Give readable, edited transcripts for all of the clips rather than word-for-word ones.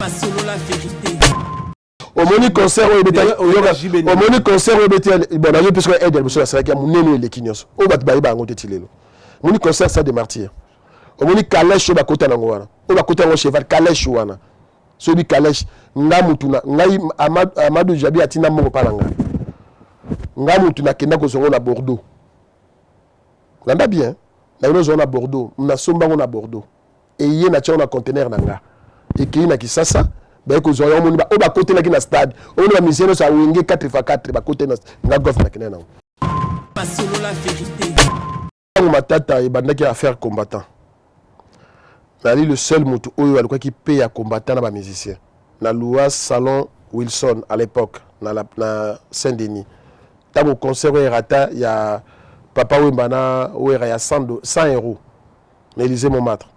Pas solo la vérité. Au moni concert au moni concert au bétal bon là parce que aide monsieur ça qui a monene les kinyos au bat ba ba ngote tilelo moni concert ça des martyrs au moni calèche ba kota na ngwana au ba kota ngo cheval calèche wana so bi calèche ngamutuna ngai Amadou Jabi atina mo palanga ngamutuna kenda ko zongo na Bordeaux landa bien na yo zona Bordeaux na somba ngo na Bordeaux et yé na tia na conteneur nanga et qui na kisasa ba ko zoya mo ba o ba côté na ki na stade o na musicien so awenge 4x4 ba côté na golf na kinena pas solo la vérité on matata et bandaki affaire combattant nali le seul mutu oyo alikuwa ki paye à combattant na ba musicien na Louas Salon Wilson à l'époque na Saint-Denis tabo concert rata ya papa wembana wera ya 100 euros na Élysée Montmartre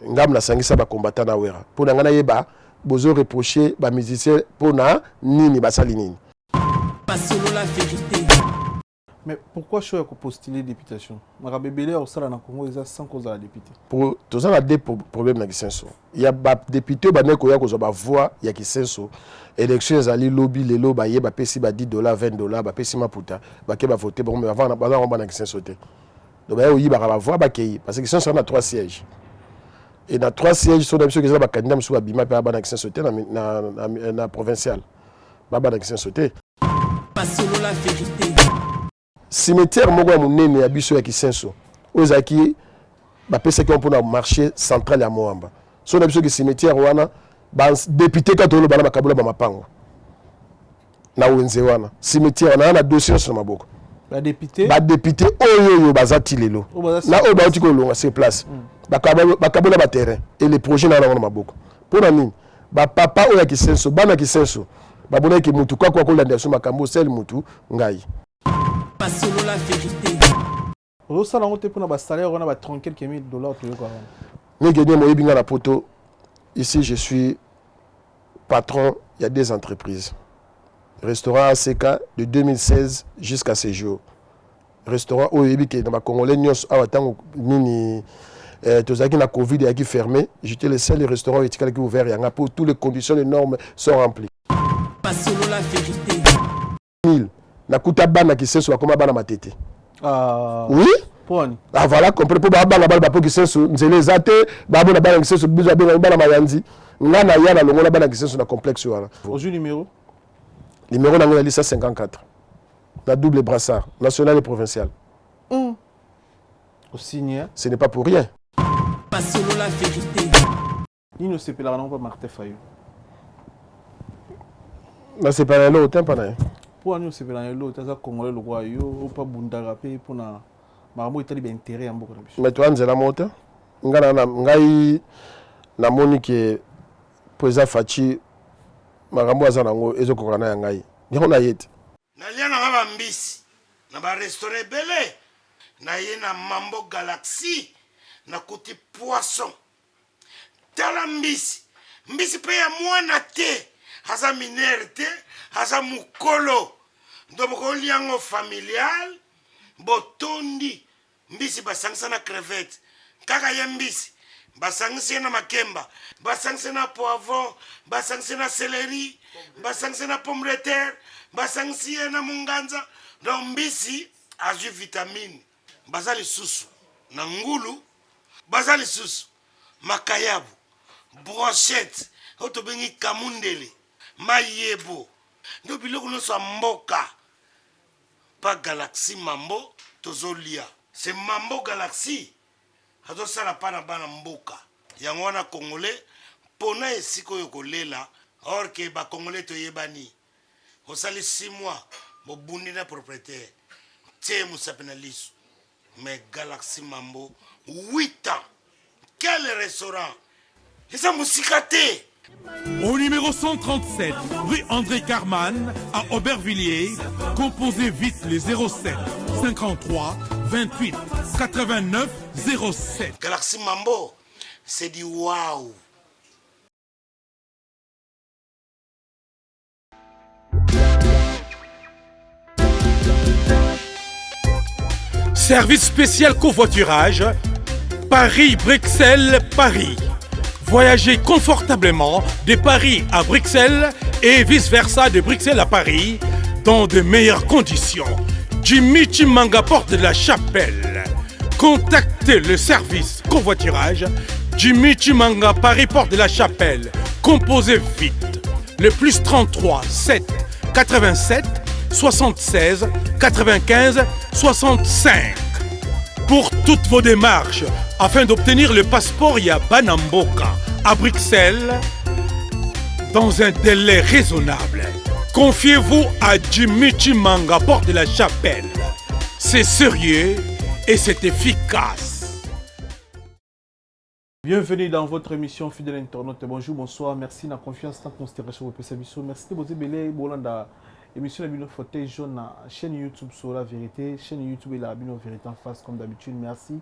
ngam na sangisa ba combattant na wera pour ngana yeba bozo reprocher ba musicien pour na nini basali nini pas solo la vérité. Mais pourquoi choisir de postuler députation? Marabébélé au Sala na Congo ils sans cause à la députée. Pour tous ça des problèmes na Kisenso. Il y a ba député ba ne ko ya ko zo ba voix ya Kisenso. Élections ali lobby les loba yeba pesi ba $10 $20 ba pesi maputa ba ke ba voter bon mais avant na Kisenso te. Donc ba yi ba voix ba kei parce que Kisenso on a 3 sièges. Et dans 3 sièges sont des gens qui ba candidat sur bima pe ba na Kisenso te na provincial. Ba na Kisenso te. Pas solo la vérité. Cimetière moko monene ya biso ya Kisenso ozaki ba pesa ki on pona marché central ya Moamba so na biso ki cimetière wana ba député ka tolo bana makabula ba mapango na wenze wana cimetière na dossier sur maboko ba député oyo bazati lelo na o ba otiko longa sur place bakabula ba terrain et les projets na na maboko pona nini ba papa oyo ya Kisenso bana Kisenso ba bona ki mutu kwa ko landa so makambo sel mutu ngai pas solo la vérité. Au salon on te pour na salaire on a ba 30 quelques $1000 to yo quoi. Ni gagné mo yebinga na poto. Ici je suis patron, il y a des entreprises. Restaurant ACK de 2016 jusqu'à ces jours. Restaurant au yebike na ba congolais nyos awatango nini tozaki na Covid et qui fermé, j'étais le seul restaurant qui ouvert yanga pour toutes les conditions les normes sont remplies. Pas solo la vérité. 1000 na kuta bana Kisenso bakoma bana matete. Oui? Poni. Ah voilà, compris pour bana bana pour Kisenso, nzele zate, bana bana Kisenso bizo bana mayanzi. Ngana yana longola bana Kisenso na complexe wana. Aujourd'hui numéro? Numéro na ngona 54. La double brassard, national et provincial. Au signé. Ce n'est pas pour rien. Pas solo la vérité. Ni ne se pela non pas Martin Fayou. Na c'est pas là au temps pas na. Pour nous c'est dans l'autre ça congolais le roi yo pas bundarape pour na maramo itali ba intérêt en beaucoup. Mais toi nzela mota ngana na ngai na moni ke président Fachi makambo azana ngo ezokokana na ngai ngiko na yete na liana ngaba mbisi na ba restaurant belé na ye na Mambo Galaxy na kuti poisson tala mbisi pe ya mwana te haza minerte haza mukolo ndoboko liango familial botondi mbisi basangisa na crevette kaka ya mbisi basangisa na makemba basangisa na poivron basangisa na céleri basangisa na pomme de terre basangisa na munganza donc mbisi azu vitamine bazali susu na ngulu bazali susu makayabu brochette otobengi kamundele mayebo ndo biloko nyonso ya mboka pa Galaxy Mambo tozolia c'est Mambo Galaxy azosala pa na bana mboka yango wana congolais mpona esika oyo kolela or ke bacongolais toyebani osali 6 mois bobundi na propriétaire tie mosape na liso mais Galaxy Mambo 8 ans quel restaurant eza mosika te. Au numéro 137, rue André Carman, à Aubervilliers, composez vite les 07 53 28 89 07. Galaxy Mambo, c'est du waouh. Service spécial covoiturage, Paris-Bruxelles-Paris. Voyagez confortablement de Paris à Bruxelles et vice-versa de Bruxelles à Paris dans de meilleures conditions. Jimmy Chimanga, porte de la Chapelle. Contactez le service covoiturage Jimmy Chimanga, Paris, porte de la Chapelle. Composez vite. Le plus 33 7 87 76 95 65. Pour toutes vos démarches, afin d'obtenir le passeport Yabanamboka à Bruxelles, dans un délai raisonnable, confiez-vous à Jimmy Chimanga, porte de la Chapelle. C'est sérieux et c'est efficace. Bienvenue dans votre émission Fidèle Internaute. Bonjour, bonsoir, merci de la confiance, de la considération pour cette émission. Merci de votre belle Bolanda. Émission la Bino Fauteuil Jaune, chaîne YouTube sur la vérité, chaîne YouTube et la Bino Vérité en face comme d'habitude. Merci.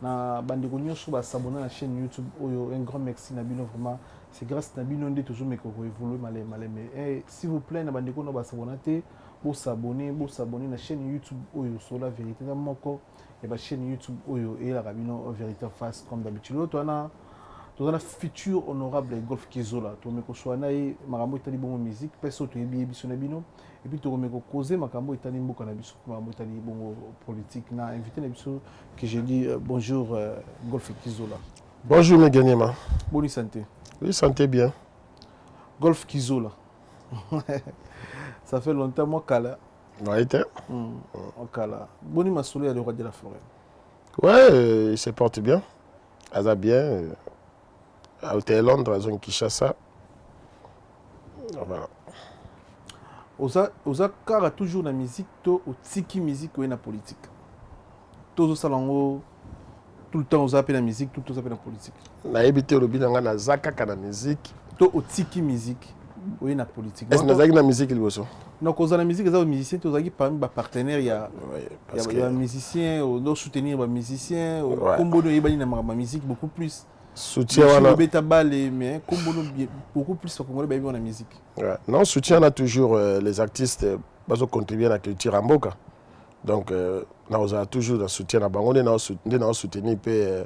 Na Bandegonio sur s'abonner à la chaîne YouTube. Un grand merci na Bino vraiment. C'est grâce à Bino de toujours me évoluer malé. Mais s'il vous plaît, na Bandegonio s'abonner, pour s'abonner à la chaîne YouTube sur la vérité. Dans mon corps, et la chaîne YouTube et la Bino Vérité en face comme d'habitude. Dans la future honorable Golf Kizola, tu me connais makambo itali bongo musique, personne tu ebi bisona bino, et puis tu me causer makambo itali mboka na biso, makambo itali bongo politique. Na invité na biso que je dis bonjour Golf Kizola. Bonjour Meganema. Bonne santé. Oui, santé bien. Golf Kizola. Ça fait longtemps moi kala. Ouais, Kala. Boni Masoulé le roi de la forêt. Ouais, il se porte bien. Aza bien. À Hôtel Londres, à zone Kinshasa. Voilà. Oza kara toujours la musique, to au tiki musique ou la politique. Tous salongo tout le temps oza appelle la musique, tout le temps oza appelle la politique. Na ebité le binanga na zaka na musique. To au tiki musique ou la politique. Est-ce que na musique liboso? Donc oza la musique, oza musicien, to oza qui parmi ba partenaire ya ya musicien, ou soutenir ba musicien, ou combo de yebani na ma musique beaucoup plus. Soutien voilà. Mais beaucoup plus au Congolais dans la musique. Ouais. Non, soutien on a toujours les artistes qui contribuent à la culture en Boka. Donc on a toujours le soutien à Bango, on a soutenu la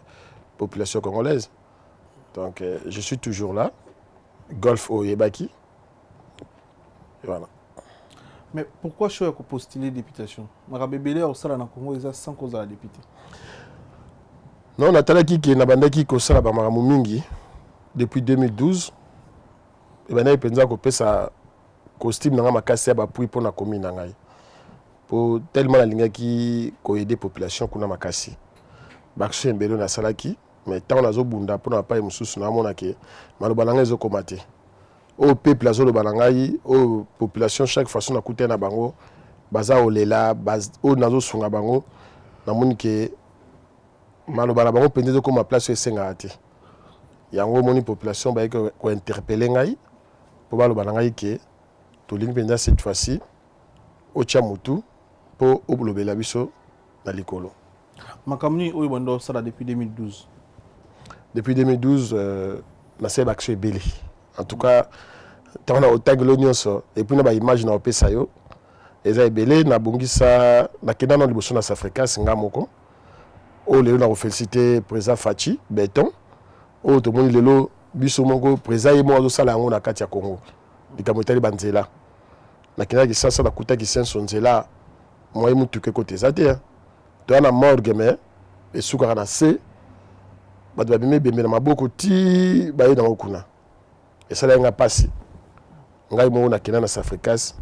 population congolaise. Donc je suis toujours là. Golf au Yebaki. Voilà. Mais pourquoi je suis postuler députation? Marabe Belé au Sala na Congo ils ont 100 causes à la députée. Non, natalaki ki na bandaki ko sala ba maramu mingi depuis 2012. Et ben na penza ko pesa costume na makasi ba pui pona commune na ngai. Pour tellement la linga ki ko aider population kuna makasi. Bakso mbelo na salaki, mais tant na zo bunda pona pa mususu na mona ke maloba na ngai zo komate. Au peuple azo lo banangai, au population chaque façon na kuté na bango, baza olela, baz o nazo sunga bango na moni ke maloba na bango pendezo comme place esenga ate yango moni population ba ko interpeller ngai po baloba na ngai ke to lingi penza cette fois-ci o chamutu po oblobela biso na likolo makamni oyo bando sala depuis 2012. Depuis 2012 na seba action ebele en tout cas tant na otangelo nyonso et puis na ba image na opesa yo eza ebele na bongisa na kenda na liboso na Afrika singa moko. Oh, les gens ont félicité président Fachi, Béton. Oh, tout le monde lelo biso mongo président et moi sala ngo na kati ya Congo. Likamotali banzela. Na kina ki sasa na kuta ki senso nzela. Moi mutu ke côté ça te. To na morgue mais et suka na se. Ba ba bimé bembe na maboko ti ba na okuna. Et ça la nga passi. Ngai mo na kina na Afrikas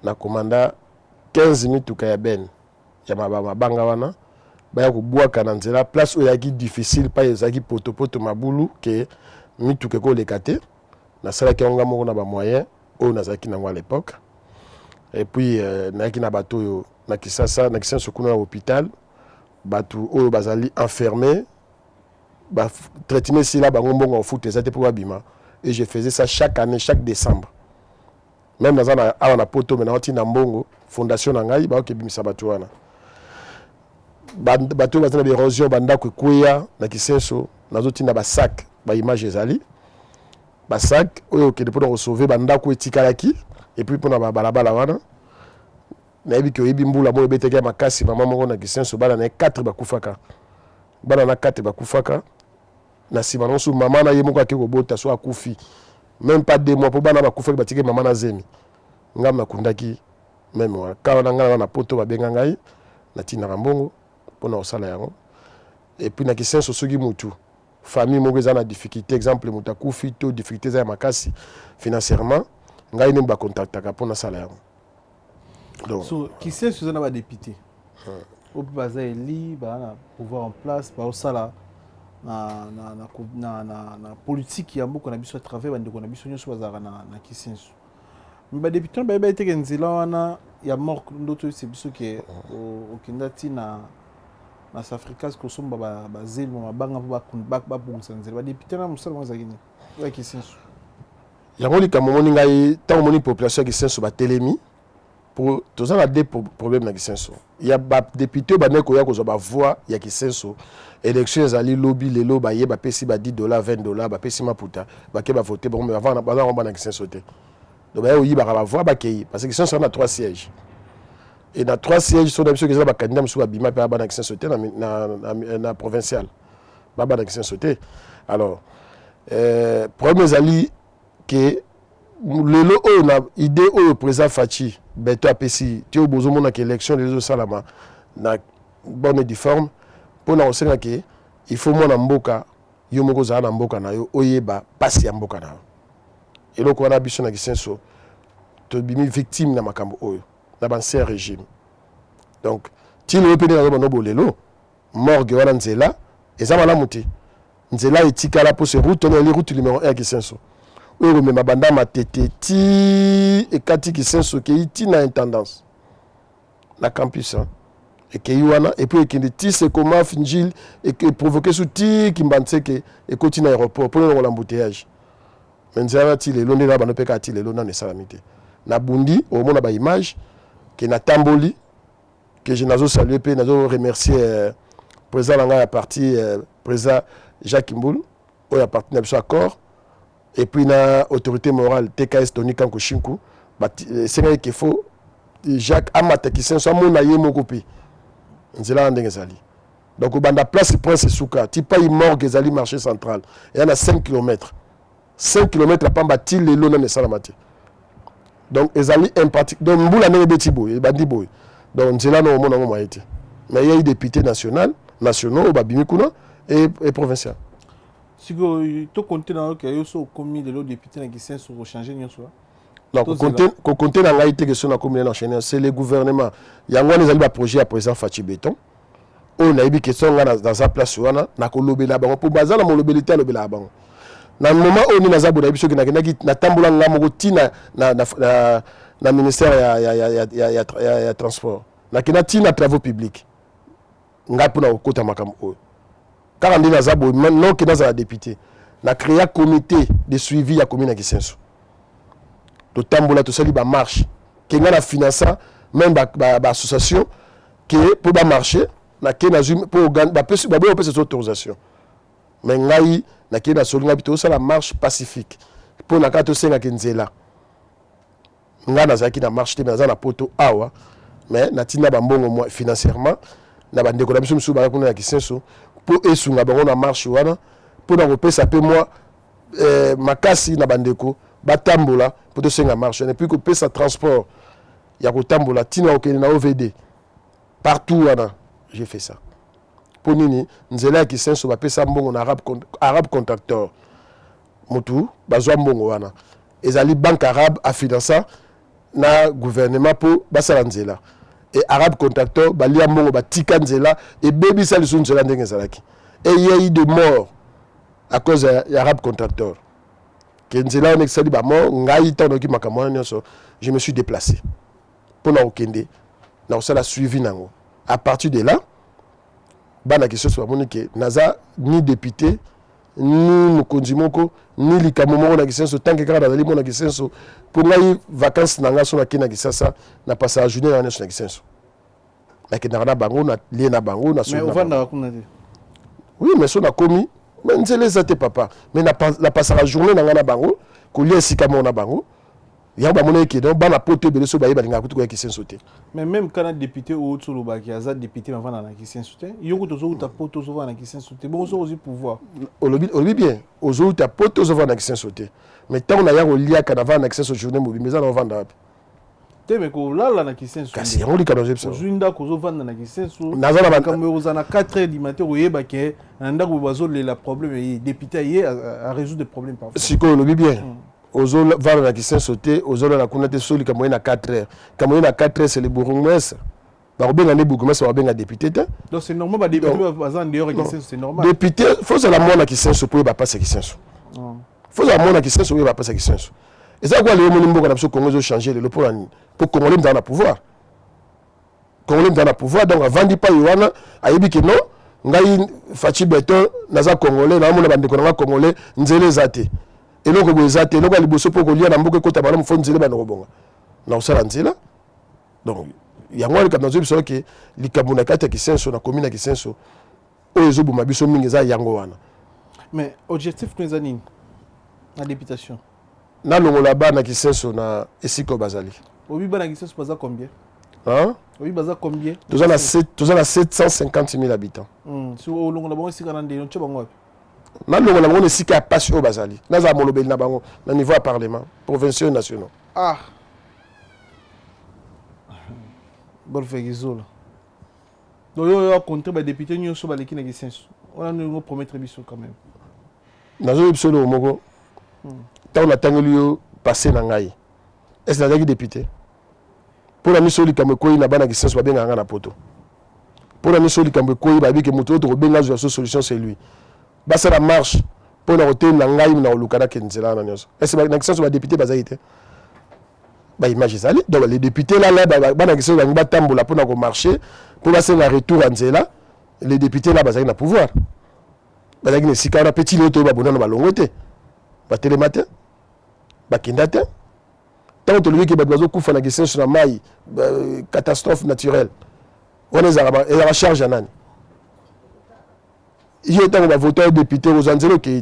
na komanda 15 minutes ka ya ben. Ya mabanga wana. Baya kubwaka na nzela place où yaki difficile pa ezaki poto mabulu ke mituke ko lekate na sala ki onga moko na ba moyen o nazaki nango à l'époque et puis na yaki na bato yo na Kisasa na Kisenso kuna na hôpital bato o bazali enfermé ba traitement si là bango mbongo en foot ezate pour abima et je faisais ça chaque année chaque décembre même dans a na poto mais na oti na mbongo fondation na ngai ba ke bimisa bato wana bato bazana l'érosion banda kwekweya na Kisenso nazotinda ba sac ba image ezali ba sac oyo ke pour sauver banda ko etikalaki et puis pona ba balabala wana na yebi ke yebi mbula mo ebeteke makasi mama moko na Kisenso bana na 4 bakufaka bana na 4 bakufaka na sima non sous maman na yemo ka ke kobota so akufi même pas 2 mois pour bana ba kufa batike maman na zemi ngam na kundaki même wala ka na ngana na poto ba benga ngai na tina rambongo pona osala yango et puis na kisenso soki mutu famille moko eza na difficulté exemple mutu akufi to difficulté za makasi financièrement ngai ne ba contactaka pona sala yango donc so kisenso eza na ba député au baza eli ba na pouvoir en place ba osala na politique ya mboka na biso à travers bande ko na biso nyonso bazaka na kisenso ba député ba ete ke nzela wana ya mort ndoto c'est biso ke au kindati na Africa's ko somba ba zeli mo banga ba bongisa nzela ba député na musala mo zakini ya kisenso yango likambo moni ngai tant moni population ya kisenso ba telemi pour tous ça des problèmes na kisenso il y a ba député ba neko ya ko zo ba voix ya kisenso élection ezali lobby lelo ba ye ba pesi ba $10 $20 ba pesi maputa ba ke ba voter bon mais avant ba na kisenso te donc ba yi ba ba voix ba kei parce que kisenso na 3 sièges et na 3 sièges sont des gens qui ba candidat musu ba bima pa ba na kisenso te na provincial ba na kisenso te alors problème ezali que lelo o na idée o président Fachi beto apesi ti o bozo mona que élection les autres salama na bonne difforme pour na osenga que il faut mona mboka yo moko za na mboka na yo oyeba pasi ya mboka na et loko na biso na kisenso to bimi victime na makambo oyo na ancien régime donc ti le pene na bono bolelo morgue wana nzela ezama la muti nzela etikala pour se route na les route numéro 1 ya kisenso oyo me mabanda matete ti ekati kisenso ke iti na intendance na campus et que yuana et puis que ti se comment finjil et que provoquer sous ti kimbanseke et continue aéroport pour le embouteillage menza ti le londe na bano peka ti le londe na salamité na bundi au mona ba image que na tamboli que je nazo saluer pe nazo remercier président nga ya parti président Jacques Mboul o ya parti na biso accord et puis na autorité morale TKS Tony Kanko Shinku c'est vrai qu'il faut Jacques Amata qui senso amona ye moko pe nzela ndenge zali donc banda place prince souka tipa i morgue zali marché central et y en a 5 km la pamba ti lelo na salamate donc ezali impact donc mbula ndenge betibo e bandi boy donc nzela no mona mo maite mais il y a eu députés nationaux babimi kuna et provincial. Si tu comptes dans que yo so commis de l'autre député na kisenso ko changer nyonso. Non, ko compter na ngaite que sona commis na changer c'est le gouvernement. Yango les ali ba projet à président Fachi Beton. On a eu que songa dans sa place wana na ko lobela bango pour bazala mo lobelité lobela bango. Na moment on na za boda biso ki na tambola ngamo ko tina na ministère ya transport. Na kina tina travaux publics. Ngapo na kota makambo. Car on dit dans Zabo, non que dans la député, on a créé un comité de suivi à la commune de Kisenso. Le tambola, tout ça, il marche. Qui a financé, même l'association, qui pour marcher, pour gagner cette autorisation. Mais on a la marche pacifique. Pour la carte de Kenzela. On a une marche, mais on a poto awa. Mais on a financièrement, on a une économie sur la Kisenso. Pour esunga bango na marche wana pour na repesa pe moi makasi na bandeko batambola pour te senga marche et puis que pesa transport ya ko tambola tina okene na OVD partout wana j'ai fait ça pour nini nzela ki senso ba pesa mbongo na arabe contracteur mutu bazwa mbongo wana ezali banque arabe a financer na gouvernement pour basala nzela et arabe contracteur balia mbongo batika nzela et baby sali sun nzela ndenge zalaki et il y a eu de morts à cause de arabe contracteur que nzela on exali ba mort ngai tanoki makamwa nyonso je me suis déplacé pour na okende na osala suivi nango à partir de là bana ki soso bamoni ke naza ni député ni mokonzi moko ni likamo moko na kisenso tant que kaka nazali mona kisenso pour ngai vacances nanga so na kina kisasa na passa journée na na kisenso na kina na bango na lie na bango na so mais on va kuna te oui mais so na komi mais nzele zate papa mais na passa la journée na bango ko lie sika mona bango ya ba mona ke donc bana poto bele so baye balinga kutu ko kisenso te. Mais même quand un député ou autre solo baki azad député avant na kisenso te yoko to zo ta poto zo na kisenso te bon zo aussi pouvoir olobi bien ozo ta poto zo na kisenso te mais tant na ya ko lia kana va na kisenso journée mobile mais ça on vendre te me ko lala na kisenso kasi on li kana zo so joinda ko zo vendre na kisenso na za na comme oza na 4h du matin oyeba ke na ndako bazo le problème et député yé à résoudre des problèmes parfois siko olobi bien ozo vendre na kisenso te ozo na kuna te soli kama na 4h kama na 4h c'est le bourgmestre ba benga ne bourgmestre ba benga député te donc c'est normal ba député bazan dehors kisenso c'est normal député faut ça la mona kisenso pour ba passer kisenso faut ça mona kisenso pour ba passer kisenso et ça quoi le moni mboka na biso Congo zo changer le pour Congolais dans le pouvoir Congolais dans le pouvoir donc avant di pa yowana ayebi que non ngai fachi beton naza Congolais na mona bande ko na Congolais nzele zate eloko ezate eloko liboso po ko lia na mboka ko tabana mfo nzele bana ko bonga na usala nzela donc yango ka nazo biso ke likabuna kata kisenso na commune kisenso o ezobu mabiso mingi za yango wana mais objectif nous anine la députation na longola bana kisenso na esiko bazali obi bana kisenso baza combien hein obi baza combien tous on a 750 000 habitants sur o longola bango sika na ndelo tchoba ngwa na longola bango esika ya pasi o bazali naza molobeli na bango na niveau ya parlement provinciaux et nationaux ah bon fait gizola donc yo contre ba député nyonso ba leki na kisenso on a nous promettre biso quand même nazo biso lo moko tant on attend lui passer na ngai est-ce que nazaki député pour la mission likambo koyi na bana kisenso ba benga na poto pour la mission likambo koyi ba bi ke muto to benga zo solution c'est lui ba ça la marche pour na hotel na ngai na olukana kenzela na nyonso est-ce que na kisenso ba député bazaite ba image ezali donc les députés là bana kisenso ba tambola pour na ko marcher pour passer la retour en zela les députés là bazaki na pouvoir bazaki ne sikara petit loto ba bonana ba longote ba télématin ba kindate tant que lui qui ba bazo kufa na kisenso na mai catastrophe naturelle on les a charge nani il tant ba voter député aux anzelo qui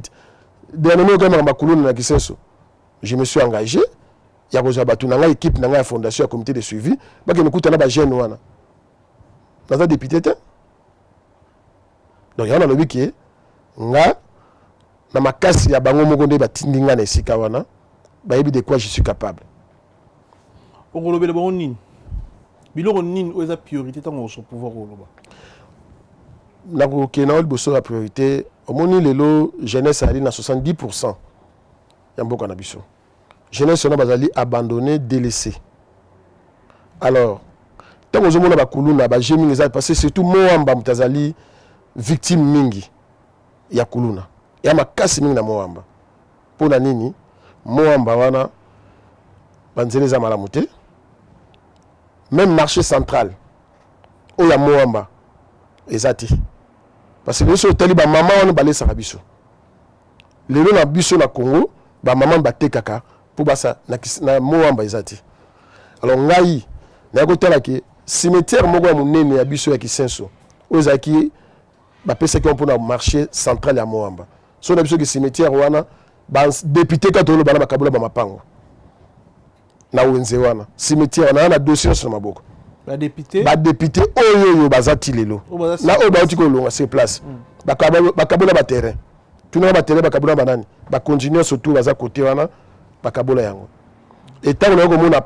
dernièrement quand ma kuluna na kisenso je me suis engagé ya ko za batu na ngai équipe na ngai fondation comité de suivi ba ke nikuta na ba jeune wana na député te donc yana lobi ki nga na makasi ya bango moko nde batindinga na esika wana bayebi de quoi je suis capable okolobela bango nini biloko nini oyo eza priorité ntango oso pouvoir koloba nakokende na liboso ya priorité omoni lelo jeunesse ali na 70% ya mboka na biso jeunesse wana bazali abandonné délaissé alors ntango ozomona bakuluna baje mingi eza parce surtout moamba moto azali victime mingi ya kuluna ya makasi mingi na moamba mpo na nini moamba wana banzela eza malamu te même marché central oyo ya moamba eza te parce que biso otali bamama wana balesaka biso lelo na biso na Congo bamama batekaka mpo basa na moamba eza te alors ngai naya kotala ke cimetière moko ya monene ya biso ya kisenso oyo ezalaki bapesaki mpo na marché central ya moamba so na biso ke cimetière wana badéputé kati olo bana bakabola bamapango na wenze wana cimetière wana na dossier nyonso na maboko badéputé oyo baza ti lelo na oyo bauti kolonga sur place bakabola baterrain tuna baterrain bakabola banani bacontinue surtout baza côté wana bakabola yango etango na komona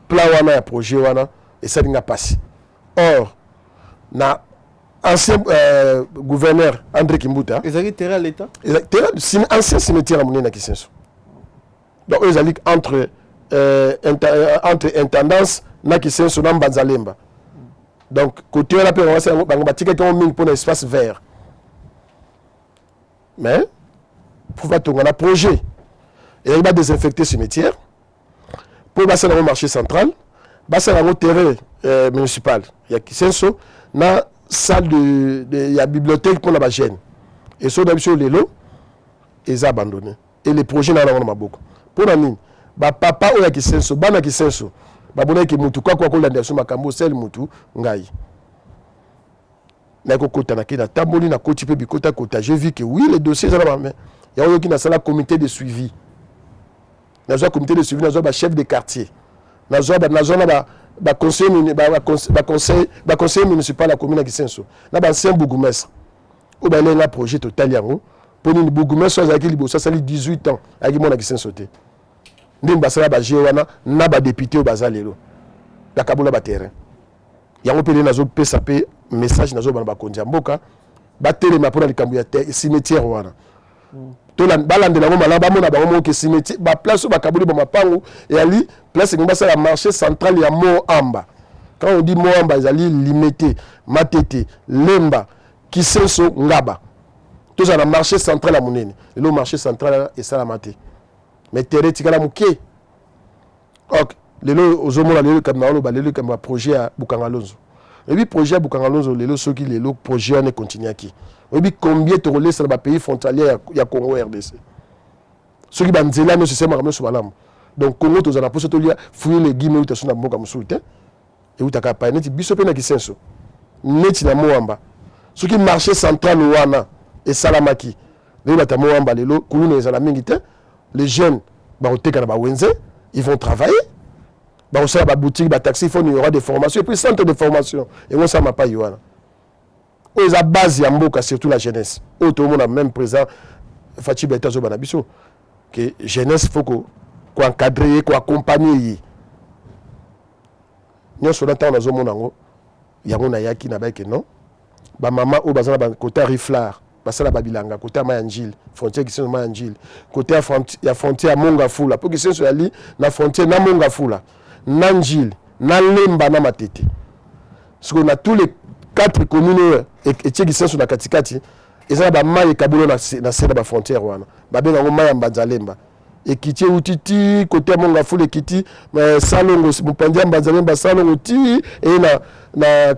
plan wana ya projet wana esalinga pasi or na ancien gouverneur André Kimbuta ezali terrain à l'état ancien cimetière à monene kisenso donc eux ezali entre intendance na kisenso na Mbanzalemba donc côté wana pe bango batikaki yango mingi mpona espace vert mais pour batonga na projet ezali badésinfecter cimetière mpo basala yango marché central basala yango terrain municipal ya kisenso na salle de ya bibliothèque pour la bagène et so d'habitude sur lelo ils abandonné et les projets na na maboko pour nani ba papa oya kisenso bana kisenso ba bona ki mutu kwa ko landa so makambo sel mutu ngai na ko kota na kina tamboli na koti pe bikota kota j'ai vu que oui les dossiers za na main ya oyo ki na sala comité de suivi nazwa comité de suivi, nazwa chef de quartier, nazwa na conseiller municipal la commune ya Kisenso, na ancien bourgmestre o ba lenga projet total yango pour ni bourgmestre azaki liboso sali 18 ans aki mona Kisenso te ndimba basala ba jewana na ba député o bazalelo ya kabula ba terrain yango pele nazo pesa pe message nazo bana ba konja mboka ba telema pona likambu ya cimetière wana to la balandela ngo malaba mona ba ngo ke cimetière ba place ba kabuli ba mapangu et ali place ngba ça la marché central ya Moamba. Quand on dit Moamba ezali limité Matete Lemba Kisenso Ngaba tout ça na marché central à monene le marché central et ça la maté mais terre tikala muke ok lelo ozomona lelo kamalo ba lelo comme projet à Bukangalonzo et puis projet à Bukangalonzo lelo soki lelo projet on continue qui et puis combien te relais sur ba pays frontalier ya Congo RDC soki banzela no c'est maramo so balam donc Congo to zana poso to lia fouiller les guimeux to sona mboka musuite et utaka pa neti biso pe na Kisenso neti na Moamba soki marché central wana et salamaki lelo ta Moamba lelo kuluna ezala mingi te les jeunes ba oteka na ba wenze ils vont travailler ba osala ba boutique ba taxi il y aura des formations et puis centre de formation et on ça m'a pas yoana aux a base ya mboka surtout la jeunesse au tout le monde a même présent Fachi Beta zo bana biso que jeunesse faut ko encadrer ko accompagner nyoso na temps na zo monango yango na yaki na ba ke non ba mama o bazana ba côté Riflar basala babilanga côté Mayanjil frontière qui sont Mayanjil côté ya frontière Monga Fula pour que c'est sur ali na frontière na Monga Fula Nanjil na Lemba na Matete parce qu'on a tous les 4 communes et qui sont sur la katikati et ça ba mai kabolo na sena ba frontière wana ba benga ngo mai Mbanzalemba et kiti utiti côté Monga Fula kiti salongo mupandia Mbanzalemba salongo ti et na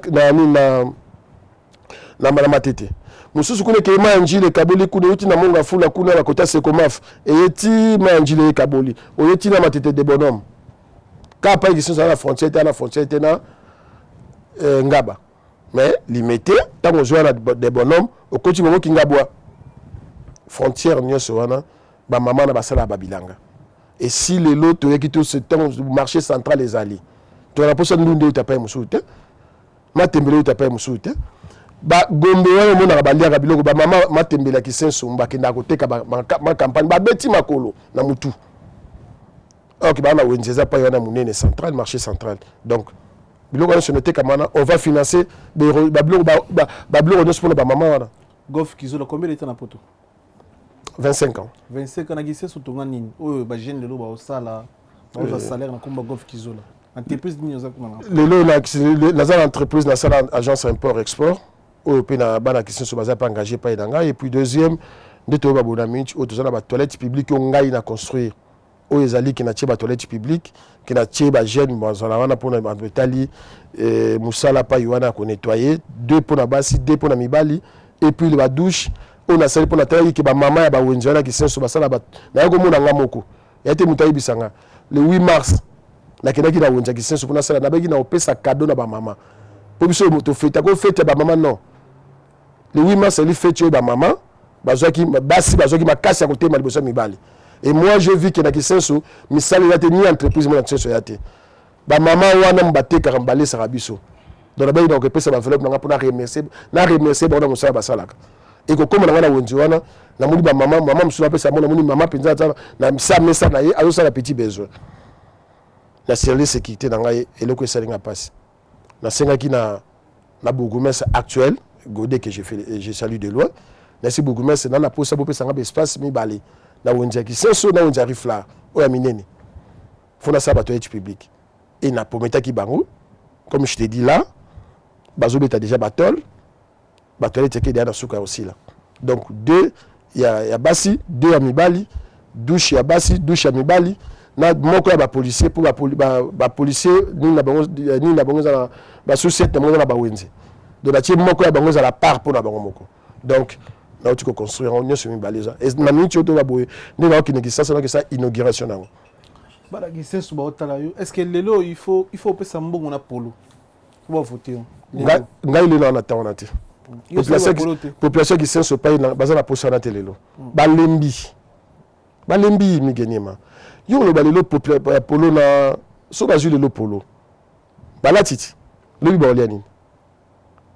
Matete mususu kune ke Mayanjile kaboli kune uti na Monga Fula kuna la kota Sekomaf et yeti Mayanjile kaboli o yeti na Matete de bonhomme ka pa qui sont à la frontière na Ngaba mais limité tant on joue des bonhommes au côté mo Kingabwa frontière nyoso wana ba mama na basala babilanga et si les lots qui tout ce temps marché central les alliés to na posa ndunde utapa musute matembele utapa musute ba gombe wana mona balia biloko ba mama matembela Kisenso mbakenda koteka ma campagne ba beti makolo na mutu ok ba na wenzeza pa yana munene central marché central donc biloko wana sonote kamana on va financer ba biloko no spona ba mama wana Golf Kizola combien de temps na poto 25 ans 25 ans na Kisenso tonga nini oyo ba jeune lelo ba osala ba salaire na komba Golf Kizola entreprise nini oza kuna lelo na entreprise na sala agence import export au pena bana Kisenso baza pas engagé pas idanga et puis deuxième de to ba bonamich au tozana ba toilette publique ngai na construire o ezali ki na tie ba toilette publique ki na tie ba jeune bazala wana pona ba betali musala pa yoana ko nettoyer deux pona basi deux pona mibali et puis ba douche on a sali pona tayi ki ba mama ya ba wenjana Kisenso basala ba na yako mona ngamoko yate mutayi bisanga le 8 mars na kenaki na wenja Kisenso pona sala na beki na opesa cadeau na ba mama pour biso moto fete ko fete ba mama non le 8 mars elle fete ba mama bazwaki basi bazwaki makasi ya kotema liboso mibali et moi je vis que na Kisenso misali ya te ni entreprise mo na Kisenso ya te ba mama wana mbateka kambale sarabiso donc ba ina ko pesa ba enveloppe na pona remercier ba na musala basalaka et ko koma na wana wenzi wana na muli ba mama musula pesa mo na muli mama penza ta na mesa na ye azo sala petit besoin la service sécurité na ngai eloko esalinga passe na sengaki na bourgmestre actuel Godé que je salue de loin merci bourgmestre na posa bo pesa ngaba espace mibale na wenja Kisenso na wenja Riflar o ya minene fona sa ba toilette publique et na pometa ki bango comme je te dis là bazo beta déjà batol toilette qui derrière suka aussi là donc deux il y a basi deux ya mibali douche ya basi douche ya mibali na moko ya ba policier pour ba policier ni na bango za ba société na ba wenze donc la tie moko ya bango za la part pour na bango moko donc na tu construire on nyonso mibali za et na minute to ba boye ni na ki ça c'est que ça inauguration nango bala Kisenso ba otala yo est-ce que lelo il faut pesa mbongo na polo pour voter ngai lelo na tawana te population Kisenso pa na baza na posa na telelo balembi balembi migenima yo lo balelo polo na so bazui le polo balatiti lobi ba oliani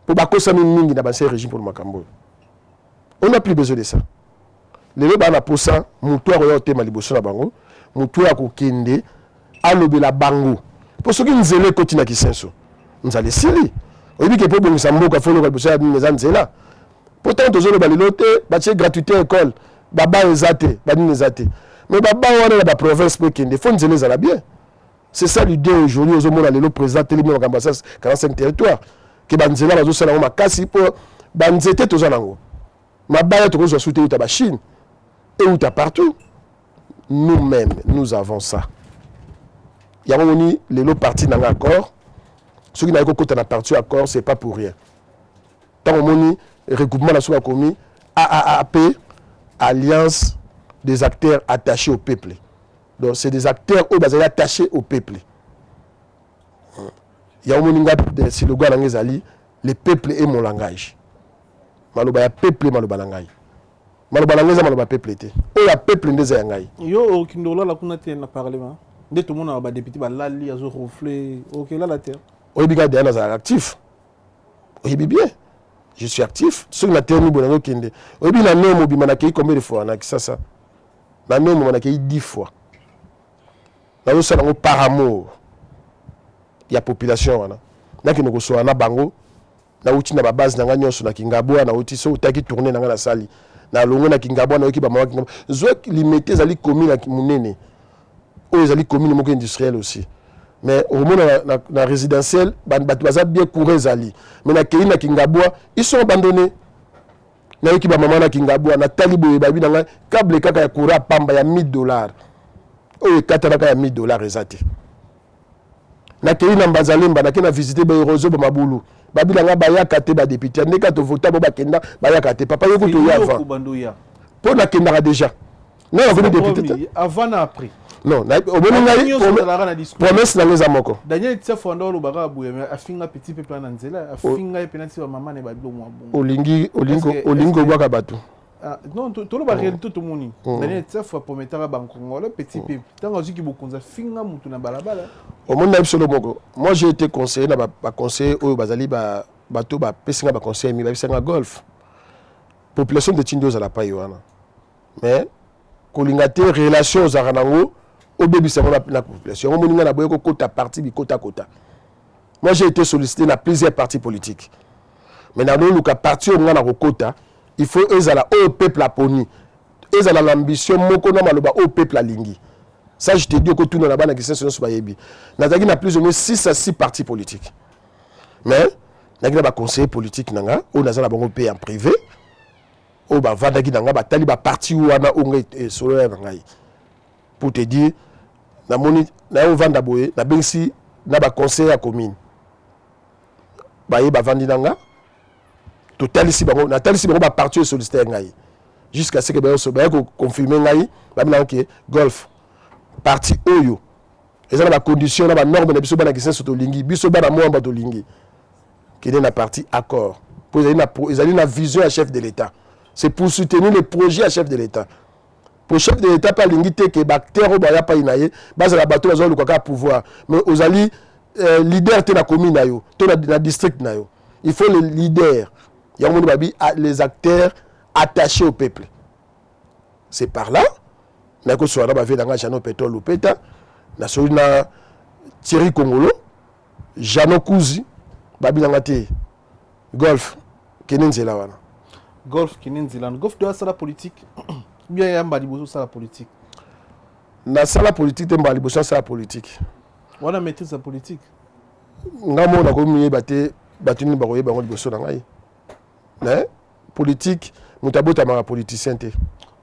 pour bakosa mingi na banse régime pour le makambo on n'a plus besoin de ça lelo bana posa mutu akoya otema liboso na bango mutu akokende alobela bango po soki nzela ekoti na kisenso nzala esili oyebi ke po bongisa mboka foloka liboso ya nini eza nzela pourtant tozoloba lelo te batie gratuité école baba eza te banini eza te mais baba wana na baprovince mpo ekende fo nzela ezala bien c'est ça l'idée aujourd'hui ozomona lelo président telemi makambo ya 45 territoire ke banzela bazosala yango makasi mpo banzete toza nango mabaya tokozwa su te euta bachine euta partout nous-mêmes nous avons ça yango moni lelo parti nanga accord soki naye kokota na parti accord c'est pas pour rien ntango moni regroupement na soki akomi AAP alliance des acteurs attachés au peuple donc c'est des acteurs oyo bazali attachés au peuple yango moni nga silogo nanga ezali le peuple est mon langage maloba ya peuple maloba na ngai maloba na ngai eza maloba peuple te oyo ya peuple nde eza ya ngai yo okinde olala kuna te na parlement nde tomona badepute balali azorofle okelala te oyebi kaka deya nazalaka actif oyebi bien je suis actif soki na termi boye nazokende oyebi na neo mobima nakei combien de fois na kisasa na neo mobima nakei 10 fois nazosala yango par amour ya population wana nakende kosola na bango nauti na babase na nga nyonso na kingabwa nauti so otaki tourne na nga na sali na longo na kingabwa nayoki bamama kingabwa zwa limité ezali commune monene oyo ezali commune moko industrielle aussi mais au moment na résidentiel bato baza bien courant ezali mais na kei na kingabwa ils sont abandonnés nayoki bamama na kingabwa natali boye babi na nga câble kaka ya courant pamba ya $1000 oyo ekatanaka ya $1000 eza te na kei na mbazalemba nake na visiter baeroso bamabulu babilanga bayaka te badepute ndeka tovota bo bakenda bayaka te papa yoko toya avant mpo nakendaka déjà non aveni député te avant na après non omoni ngai promesse nango eza moko daniel tsefo anda olobaka boye mais afinga petit peuple na nzela afinga ye penalty ba mama ne babilo mwa bongo olingi kobwaka bato non toloba réalité tomoni daniel tsefo aprometaka bankongolo petit peuple ntango azwiki bokonza finga mutu na balabala omoni na biso moko moi j'ai été conseiller na baconseiller oyo bazali bato bapesinga baconseiller mi babisanga golf population de tindi ozala pa ye wana mais kolinga te relation ozalaka nango obebisango na population yango moninga na boye kokota parti bikota kota moi j'ai été sollicité na plusieurs partis politiques mais na noluka parti oyo nga na kokota il faut ezala oyo peuple aponi ezala l'ambition moko na maloba oyo peuple alingi ça je te dis okotuna na bana kisenso nyonso bayebi nazalaki na plus ou moins 6 à 6 partis politiques mais nazalaki na baconseiller politique nanga oyo naza na bango mpe en privé oyo bavandaki na nga batali baparti wana oyo ngai esolola na ngai pour te dire namoni naye ovanda boye nabengisi na baconseiller ya commune baye bavandi na nga totalisi bango natalisi bango baparti oyo sollicité ngai jusqu'à ce que baye koconfirme ngai babinanga ke golf parti oyo eza na bacondition na banorme na biso bana kisenso tolingi biso bana mwamba tolingi kende na parti accord po ezali na vision ya chef de l'état c'est pour soutenir le projet à chef de l'état pour chef de l'état pa lingi te ke bacteur oyo baya pa inaye bazala bato bazoluka kaka pouvoir mais ozali leader te na commune na yo to na district na yo il faut le leader yango moni babi les acteurs attachés au peuple c'est par là nako soana bavie nanga Jano Pétrole Lupeta na soli na Thierry Kongolo Jano Kuzi babi nanga te golf kenenzela wana golf kinenzela golf doit ça la politique bien yamba liboso ça la politique na sala politique te mbali liboso ça la politique wana maîtrise la politique ngamo na ko miyeba te batuni ba koyeba ngo liboso na ngai mais politique mutabota mara politicien te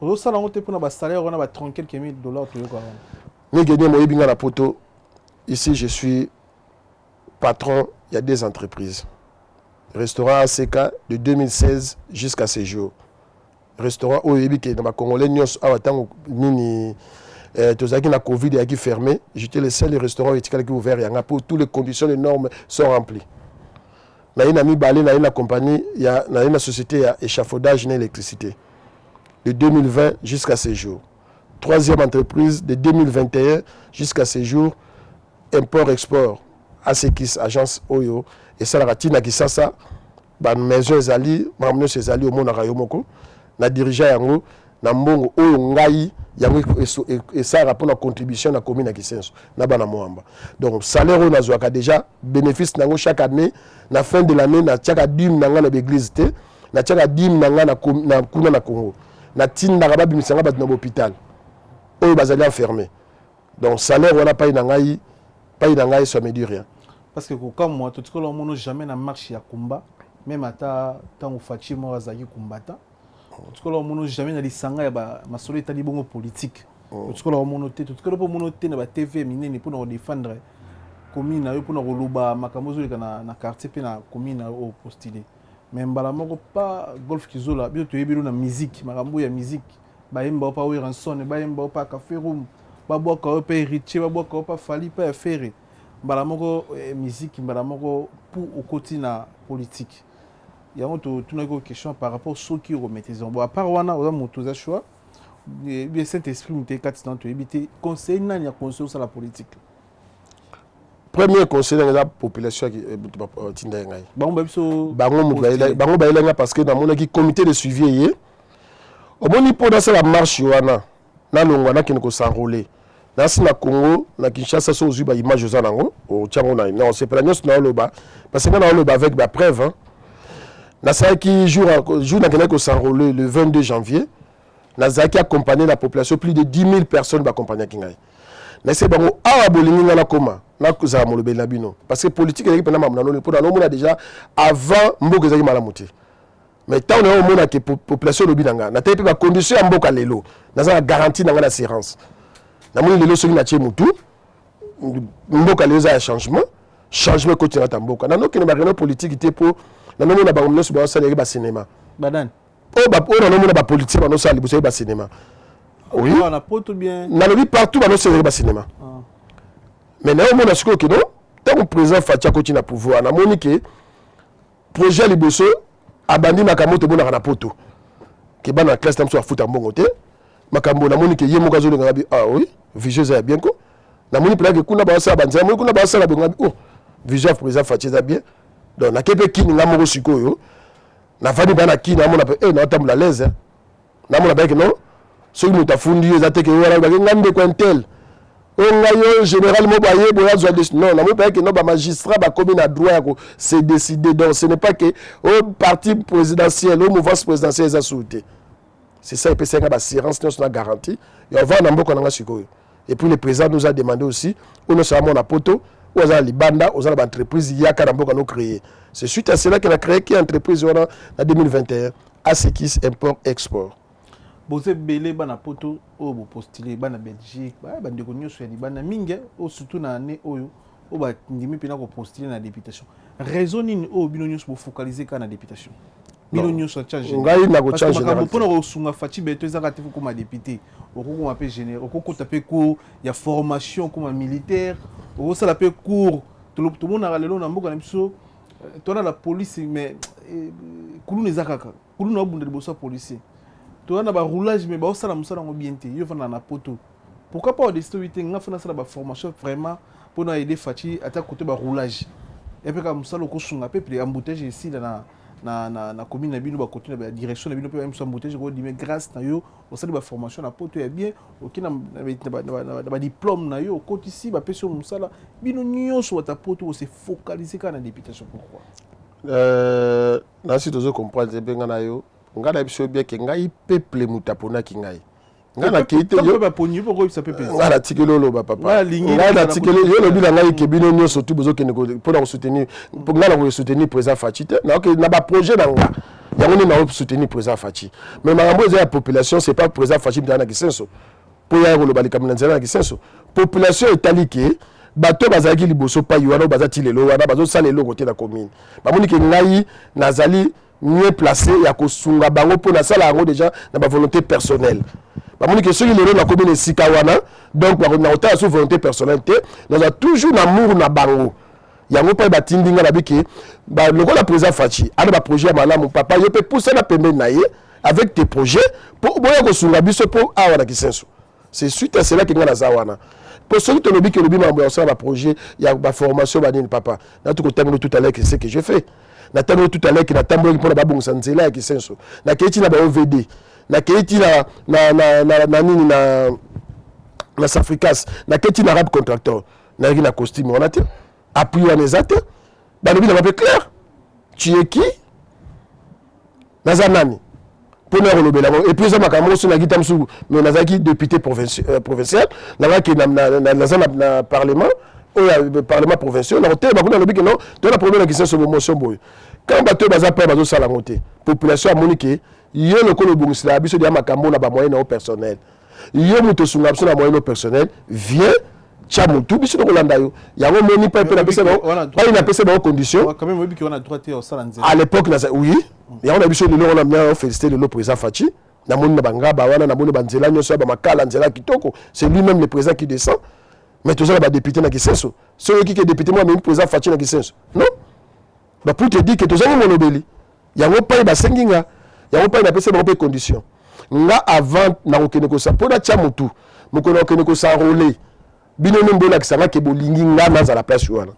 au salon on te pour na salaire on a $30 quelques $1000 to yoko ni gagné moyebi nga na poto ici je suis patron il y a des entreprises restaurant ACK de 2016 jusqu'à ce jour restaurant oyebi ke na ba congolais nyos awatango nini tozaki na covid et qui fermé j'étais le seul restaurant étiqueté qui ouvert yanga pour toutes les conditions les normes sont remplies na ina mi balé na ina compagnie ya na société ya échafaudage na électricité de 2020 jusqu'à ce jour troisième entreprise de 2021 jusqu'à ce jour, import-export, ACKIS, agence Oyo, et ça, la Tina Kisasa, la maison Ezali, Mamno Ezali, au monde Rayomoko, na dirigeant Yango, na Mbongo, Oyo Ngai, Yango, et ça, rapport à la contribution à la commune à Kisenso, na Bana Moamba. Donc, salaire, on a déjà, bénéfice, chaque année, na fin de l'année, na tchaka dim, na l'église, na tchaka dim, na Kuna na Congo, na tin, na Rabat, Bimisanga, na l'hôpital. Oyo bazali enfermé. Donc, salaire, on n'a pas eu d'angaï, ça me dit rien. Parce que comme moi, tout ce que l'on n'a jamais na marche à combat, même à tant ou Fachi Morazaki combattant, tout ce que l'on n'a jamais na lisanga ma solité libongo politique. Tout ce que l'on n'a tout ce que l'on n'a na TV miné pour nous défendre commune pour nous roloba makamozo na quartier pe na commune au postulé. Mais mbala moko pas golf kizola, bien tu yebilo na musique, makambo ya musique, ba yemba pa we ranson, ba yemba pa café room, ba boa ka pa héritier, ba boa ka pa fali pa faire. Mbala moko musique, mbala moko pour au côté na politique. Il y a une question par rapport à ceux qui remettent. Bon, à part wana, on a mon choix. Bien Saint-Esprit, nous avons éviter conseil n'a pas conseil sur la politique. Premier conseil dans la population qui est Tindaïngaï. Bango parce que dans mon comité de suivi, au moment où dans la marche, na longwana qui nous s'enrôler. Dans le Congo, na Kinshasa, so zuba image aux anango, au Tchango na. Non, c'est pas nous na loba parce que na loba avec la preuve. Nasaki jour na s'enrôler le 22 janvier. Nasaki accompagné la population, plus de 10 000 personnes accompagné Kingaï. Nase bango awa bolingi na koma na kuza molobe na bino parce que politique est pendant mamna pour na déjà avant mboka ezaki malamuti. Mais tant on a au monde que population lobi nanga na tepe ba condition ya mboka lelo na garantie na assurance. Na moni lelo soki na tie mutu mboka lelo za changement continue ta mboka. Na no ke na réunion politique était pour na no na ba ngomno so ba saler ba cinéma. Badan. Na no ba politique ba no saler ba cinéma. Oui. On a pas tout bien. Na lobi partout ba no saler ba cinéma. Mais na mona siko ke non tant que président Fatia continue na pouvoir na moni ke projet liboso abandi makamoto bona na poto. Ke bana classe tam so afuta mbongo te. Makambo na moni ke yemo kazo nga bi oui vision za bien ko na moni pla ke kuna ba sa banza moni kuna ba sa la bonga oh vision président Fatia za bien donc na kepe kini nga moko sikoyo na fani bana kini na mona pe na tambula l'aise na mona ba ke non so mu ta fundi za te ke wala ba ngande ko intel on ngayo général mo ba ye boya zo non na mo ba ke non ba magistrat ba commune à droit ko c'est décidé donc ce n'est pas que au parti présidentiel au mouvement présidentiel za souté. C'est ça, il peut faire une assurance, nous avons garantie. Et on va en Ambo. Et puis le président nous a demandé aussi, où nous sommes à Poto, où nous avons les bandes, où nous avons l'entreprise Yaka Nambo qu'on a créé. C'est suite à cela qu'on a créé qui entreprise en 2021, ACKIS Import Export. Vous avez belé bana Poto, ou vous postulez bana Belgique, bana de connu sur les bana Mingue, ou surtout dans l'année Oyo, ou bah ndimi pena ko postuler dans la députation. Raison ni au binonius pour focaliser quand la députation. Binonius soit chargé. Ngai na ko chargé. Parce que pour nous sunga fati beto ezaka te comme député. Oko ko appel général, oko ko taper cours, il y a formation comme militaire, oko ça l'appel cours. Tout le monde a lelo na mboka na biso. Toi la police mais kulu nezaka. Kulu na bunda de bossa policier. Toi na ba roulage mais ba osala musala ngo bien te. Yo fana na poto. Pourquoi pas des storytelling nga fana ça ba formation vraiment pour nous aider Fati à côté de roulage. Et puis comme ça, le coach on a peu les embouteillages ici na commune na bino ba côté la direction na bino peut même embouteillage ko di mais grâce na yo au sein de la formation na poto est bien OK na diplôme na yo côté ici ba peso musala bino nyonso ta poto se focaliser quand la députation pourquoi na si tozo comprendre benga na yo ngana biso bien ke ngai peuple mutapona ki ngai ngana kite yo ba ponyi pourquoi ça peut peser ngana tikelo lo ba papa ngana tikelo yo lo bila ngai ke bino nyonso tu bozo kene pour na soutenir pour ngana ko soutenir président Fachi na OK na ba projet na nga yango na soutenir président Fachi mais makambo za population c'est pas président Fachi ndana kisenso pour ya ko lo balika mnanzana kisenso population italike bato bazaki liboso pa yo wana bazati lelo wana bazo salelo côté la commune ba moni ke ngai nazali mieux placé ya ko sunga bango pour na sala yango déjà na ba volonté personnelle. Parce que ceux qui ont la commune Sikawana, donc on a autant de volonté personnelle, nous avons toujours l'amour na bango. Il y a un peu de tindinga la biki, le rôle de président Fachi, a un projet à mon papa, il peut pousser la pembe naïe avec tes projets pour boire au sungabiso pour avoir la kisenso. c'est suite à cela que nga nazawana pour ceux qui te lobi mambo ya ça projet ya ba formation ba nini papa na tout côté tout à l'heure que c'est que je fais na tango tout à l'heure que na tambo pour ba bongisa nzela ya kisenso na keiti na ba OVD na keiti na nini na Safricas na keiti na rap contracteur na na costume on a te appui on les ate ba lobi na ba clair tu es qui nazanani pour nous relobela et puis ça makambo sur la guitare sous mais nazaki député provincial na parlement au parlement provincial na hôtel bakuna lobi que non tu as problème qui c'est motion boy quand bato baza pas bazo sala monter population monique yo le ko lobongisa biso dia makambo na ba moyen au personnel yo muto sunga biso na moyen au personnel vient Tchamo, tout biso kolanda yo. Yango moni pas na pesa pas une pesa dans condition. Quand même on a droit au salanze. À l'époque oui, yango na biso le on a bien félicité le président Fachi. Na moni na bangaba wana na moni banzela nyoso ba makala nzela kitoko. C'est lui-même le président qui descend. Mais tous les députés na kisenso. Ceux qui est député moi même président Fachi na kisenso. Non? Bah pour te dire que tous les monobeli. Yango pas ba senginga. Yango pas na pesa ba condition. Nga avant na okene ko sa pour na Tchamo tout. Mokona okene ko sa enrôler. Bino mbona kisanga ke bolingi ngana za la place wana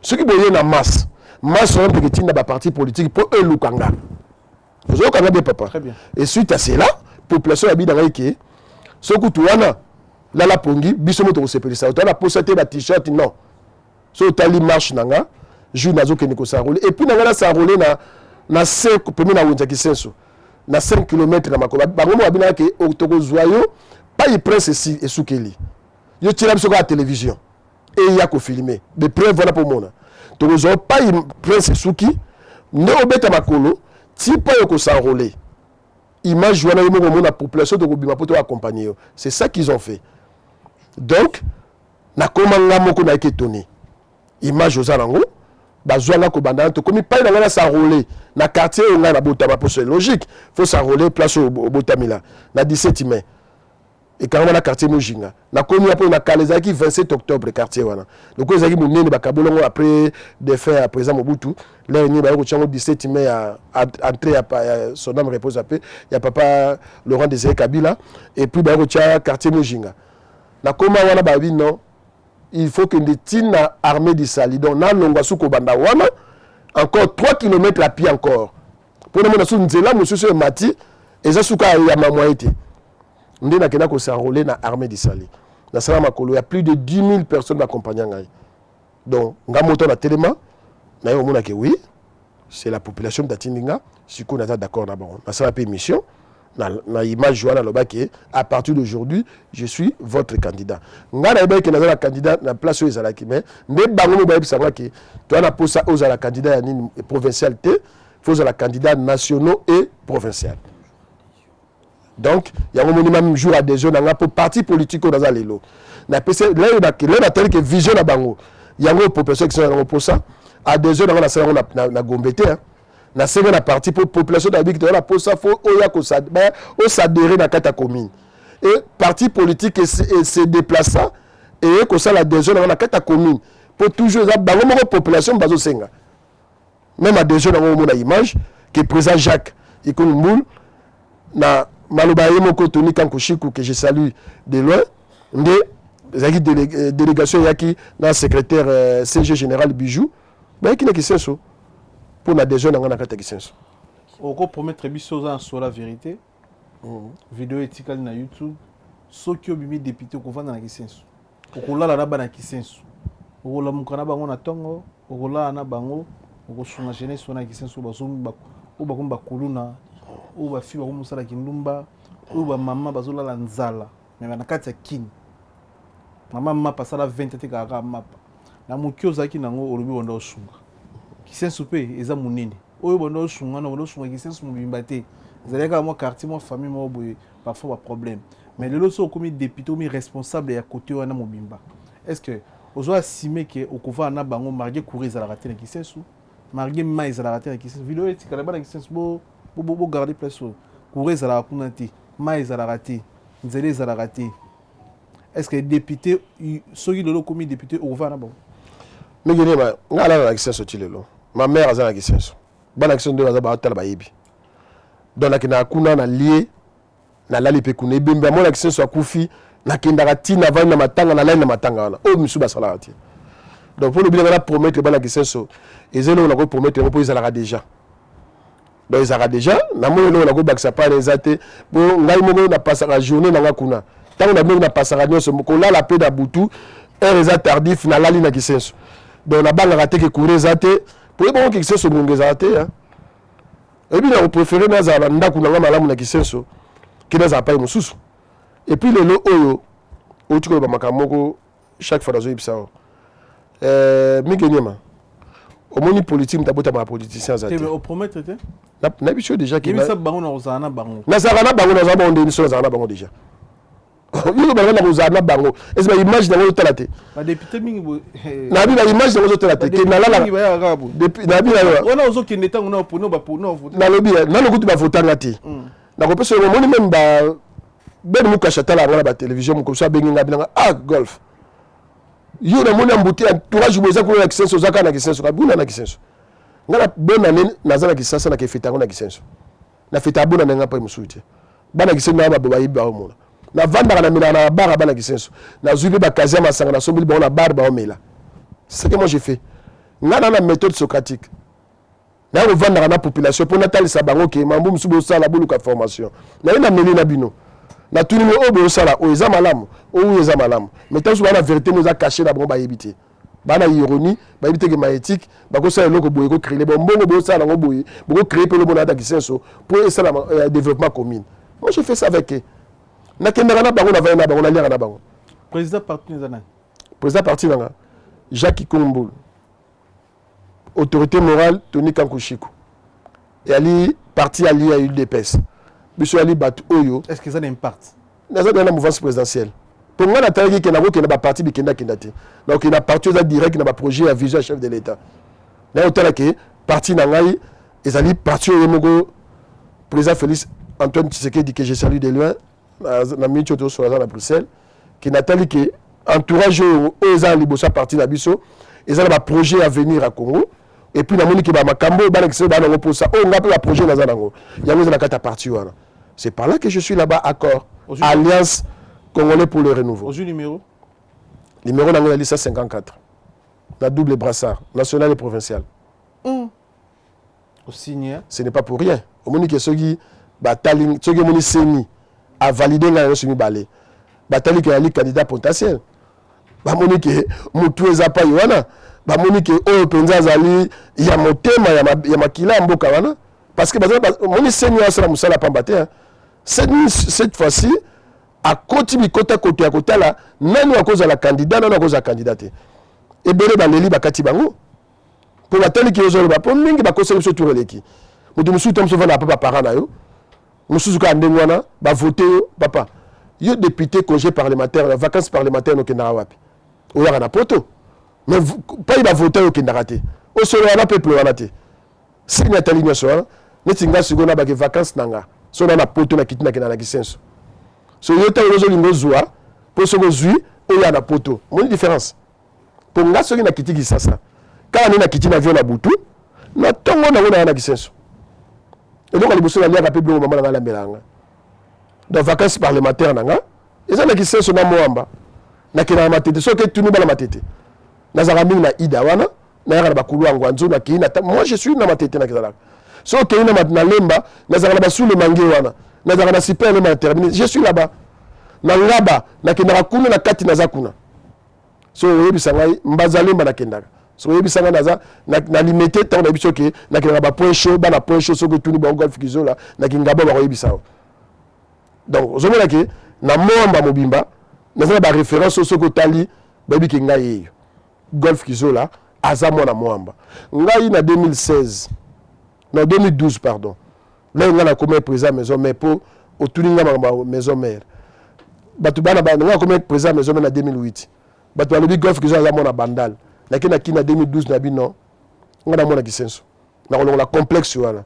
ceux qui boye na masse on peut que ba parti politique pour eux lukanga vous avez bien papa très bien et suite à cela population habite dans ke soku tuwana la pongi biso moto ko sepelisa to la posate ba t-shirt non so tali marche nanga jour nazo ke niko sa rouler et puis nanga sa rouler na 5 premier na wonja kisenso na 5 km na makoba bango mo abina ke otoko zoyo pas y presse ici et soukeli yo tira biso ka télévision et il y a ko filmer de preuve voilà pour mona to zo pas il prince suki ne obeta makolo ti pa yo ko s'enrôler image wana yo mo na population to ko bima poto accompagner c'est ça qu'ils ont fait donc na komanga moko na eketoni image ozalango bazwanga ko banda to komi pa na s'enrôler na quartier nga na botama pour c'est logique faut s'enrôler place au botamila na 17 mai et quand on a quartier Mujinga na komi après na kalezaki 27 octobre quartier wana donc ezaki munene bakabolongo après des faits à présent Mobutu là ni ba ko chango 17 mai à entrer à son âme repose à paix il y a papa Laurent Désiré Kabila et puis ba ko cha quartier Mujinga na koma wana ba bi non il faut que ndetine na armée du Sali donc na longwa suko banda wana encore 3 km à pied encore pour nous na sou nzela mususu mati eza suka ya mamwaite ndé na kena ko s'enrôler na armée du Sali na sala makolo il y a plus de 10 000 personnes accompagnant ngai donc nga moto na telema na yo mona ke oui c'est la population d'Atindinga si qu'on est d'accord na bon na sala pe mission na image wana lobaki à partir d'aujourd'hui je suis votre candidat nga na yeba ke na candidat na place où ezalaki mais ndé bango mo ba yebisanga ke to na posa aux la candidat ya nini provincialité faut la candidat nationaux et provincial. Donc, il y a un minimum jour à des jeunes pour parti politique dans la lelo. Na PC là il y a tel que vision na bango. Il y a une population qui sont pour ça à des jeunes dans la salle na gombete hein. Na série na parti pour population d'habitude dans la pour ça faut oya ko ça o s'adhérer dans kata commune. Et parti politique se déplacer et que ça la des jeunes dans la kata commune pour toujours la bango population bazo senga. Même à des jeunes dans mon image que président Jacques Ikoumboul na Malobaye Moko Tony Kankushiku que je salue de loin, des délégation yaki dans secrétaire CG général Bijou, mais qui n'est que c'est ça pour la des jeunes dans la catégorie. Au gros promettre biso sur la vérité. Vidéo éthique na YouTube, ceux qui ont mis député qu'on va dans la kisensu. Au là la na kisensu. Au là mukana bango na tongo, au là na bango, au suna jeunesse na kisensu bazumba, au bakumba kuluna. Ou ba fi ba musala kindumba ou ba mama bazola la nzala mais na kati ya kini mama mapa sala 20 te kaka mapa na mukio zaki nango olobi bonda osunga kisensu pe eza munene oyo bonda osunga na bonda osunga kisensu mubimba te zaleka mo quartier mo famille mo boye parfois ba problème mais lelo so komi député mi responsable ya côté wana mubimba est-ce que ozo assumer que okova na bango marqué courir za la rater na kisensu marqué mai za la rater na kisensu vidéo etika la bana kisensu bo garder place courir à la kunati mais à la raté nzele à la raté est-ce que les députés ceux qui le commis député au va là-bas mais gene ba ngala la kisenso tilelo ma mère azana kisenso bana kisenso de bazaba atala bayibi donc na kuna na lié na lali pe kuna bemba mo la kisenso akufi nakendaka tina vandi na matanga na laine na matanga wana oyo misu basalaka te donc pour le bien na promettre bana kisenso ezelo na ko promettre ngo po ezalaka déjà donc ezalaka déjà na moyo na ko bakisa pa les ate bo ngai moko na pasaka journée na ngakuna tango na bien na pasaka nyonso ko la pe da butu heure eza tardif na lali na kisenso donc na banga te ke courir zate pour bon kisenso mongeza te hein et puis na préférer na za ndaku na malamu na kisenso qui n'a pas eu sous et puis le oyo tu ko ba makamoko chaque fois dans ibisa mikenyema au moni politique mtabota ba politicien za te au promettre te na biso déjà qui ça bango na ozana bango na sarana bango na zaba onde biso na bango déjà yo ba na ozana bango est-ce que image na tala te ba député mingi na bi ba image na tala te ke na la depuis na bi na ona ozo kende tango na pour no voter na lobi na lokutu ba voter ngati na ko pesa mo moni même ba ben muka chatala ngala ba télévision mo ko so bengi ngabila golf yo na moni ambuti entourage boza ko na kisenso zaka na kisenso kabuna na kisenso ngala bona ne nazana kisasa na kefita ngona kisenso na fita bona na ngapa musuti bana kisenso na ba yiba omona na vanda na mina na bara bana kisenso na zubi ba kazia masanga na sombili ba na bar ba omela c'est ce que moi j'ai fait ngana na méthode socratique na ko vanda na population pour natalisa bango ke mambu musubo sala buluka formation na ina meli na bino na tout numéro obo sala o eza malamu o eza malamu mais tant souvent la vérité nous a caché na bon ba yebité bana ironie ba yebité ke ma éthique ba ko sala loko boye ko créer bon bongo bo sala ngo boye bo créer pe le bon ata kisenso pour ça la développement commun moi je fais ça avec eux na kendaka na bango na vaya na bango na liaka na bango président parti nzana président parti nanga Jacques Komboul autorité morale Tony Kankushiko et ali parti allié à UDPS biso ali bat oyo est-ce que ça a un impact na ça dans la mouvance présidentielle pour moi na tali ki na ko kena ba parti bi kenda te donc il a parti za direct na ba projet à vision chef de l'état na otala ke parti na ngai ezali parti oyo moko président Félix Antoine Tshisekedi que je salue de loin na mincho to so na Bruxelles qui na tali ke entourage oyo eza libosa parti na biso ezali ba projet à venir à Congo et puis na moni ki ba makambo ba na kiso ba na ngoposa o ngape ba projet na za nango yango za na kata parti wana c'est par là que je suis là-bas accord Alliance Congolais pour le renouveau au numéro dans la liste 54 la double brassard national et provincial au signé ce n'est pas pour rien au moni que soki batali soki moni seni a validé na semi balé batali que ali candidat potentiel ba moni que mutu eza pa wana ba moni que o penza zali ya motema ya makila mboka wana parce que moni seni asala musala pambate cette fois-ci à côté côté à côté là nani à cause de la candidat nani à cause de la candidate et belé baleli bakati bango pour batali que ozolo ba pour mingi ba conseiller sur tout leki mutu musu tom so vana papa parent na yo musu ka ndengwana ba voter papa yo député congé parlementaire vacances parlementaires no kena wapi o ya na poto mais pas il va voter au kena raté o solo na peuple wana te signe tali nyoso netinga sigona ba ke vacances nanga so na poto na kitina kena na kisenso so yota ozo lingo zwa pour so zui o ya na poto mon différence pour nga so na kitiki sasa kana na kitina vio na butu na tongo na kisenso et donc liboso na liaka pe blo mama na la melanga dans vacances parlementaires nanga eza na kisenso na moamba na kina matete so ke tunu bala matete na zanga mingi na ida wana na yaka na bakulu angwa nzo na kina moi je suis na matete na kizala so ke ina na lemba na zanga na basule mangi wana na zanga na super lemba terminé je suis là-bas na ngaba na kina kuna na kati na zakuna so yebisa ngai mbazalemba na kendaka so yebisa ngai naza na limité tant na biso ke na kina ba point chaud ba na point chaud so ke tunu ba golf kizola na kingaba ba yebisa donc ozomona ke na moamba mobimba na ba référence so ko tali babi ke ngai golf kizola aza mwana moamba ngai na 2016 non 2012 pardon là on a comme président maison mère pour au tuninga maison mère batu bana ba nga comme président maison mère na 2008 batu ba lobi golf kizola mwana bandal lakini kina 2012 na bino nga na mwana kisenso na kolonga complexe wana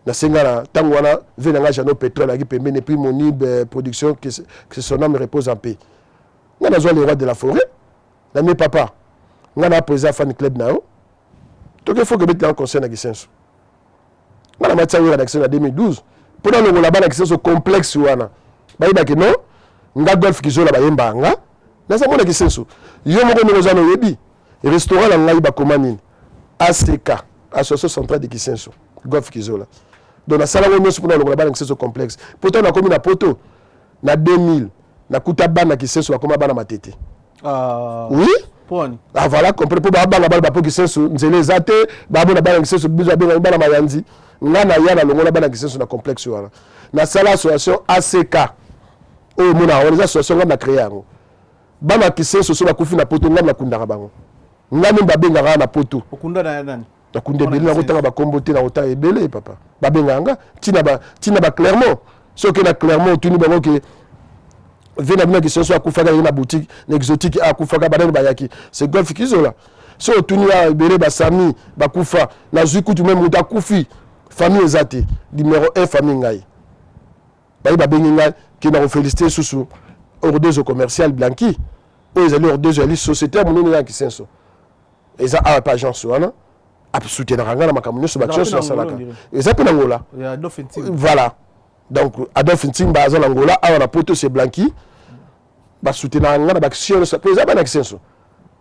na sengana tango wana vena nga jano pétrole aki pembeni et puis Monib production que son âme repose en paix nga na zo le roi de la forêt na mes papa nga na président fan club nao to que faut que mettre en conseil na kisenso nga na matia wera na 2012 pour dans le là-bas na kisenso complexe wana ba iba que non nga golf kizola bayemba nga naza mona kisenso yo moko ndenge oza na oyebi restaurant na ngai bakoma nini ACK association centrale de kisenso golf kizola donc nasala ngo nyonso mpona longola bana kisenso complexe poto nakomi na poto na 2000 nakuta bana kisenso bakoma bana matete oui ah voilà compris po babanga bana bapo kisenso nzele eza te babona bana kisenso biso abenga bana mayanzi nga na ya na longola bana kisenso na complexe wana nasala association ACK oyo mona wana association nga na créé yango bana kisenso so bakufi na poto nga na kundaka bango nga mimi babengaka na poto okunda na nani nakunda ebele na kotanga bakombo te na kotanga ebele papa babenganga tina ba Clermont soki na Clermont otuni bango ke vena bina kisenso akufaka na boutique na exotique akufaka banani bayaki c'est golf kizola so otuni ya ebele basami bakufa na zwi kutu même muta kufi famille ezate numéro 1 famille ngai bayi babengi ngai ke na féliciter susu ordezo commercial blanqui oyo ezali ordezo ali société monene ya kisenso eza awa pa agence wana soutenaka nga na makambo nyonso bakinyonso nasalaka eza mpe na ngola voilà donc Adolphe Nting baza na ngola awa na poto c'est blanqui basoutenaka nga na bakisio nyonso mpe eza bana kisenso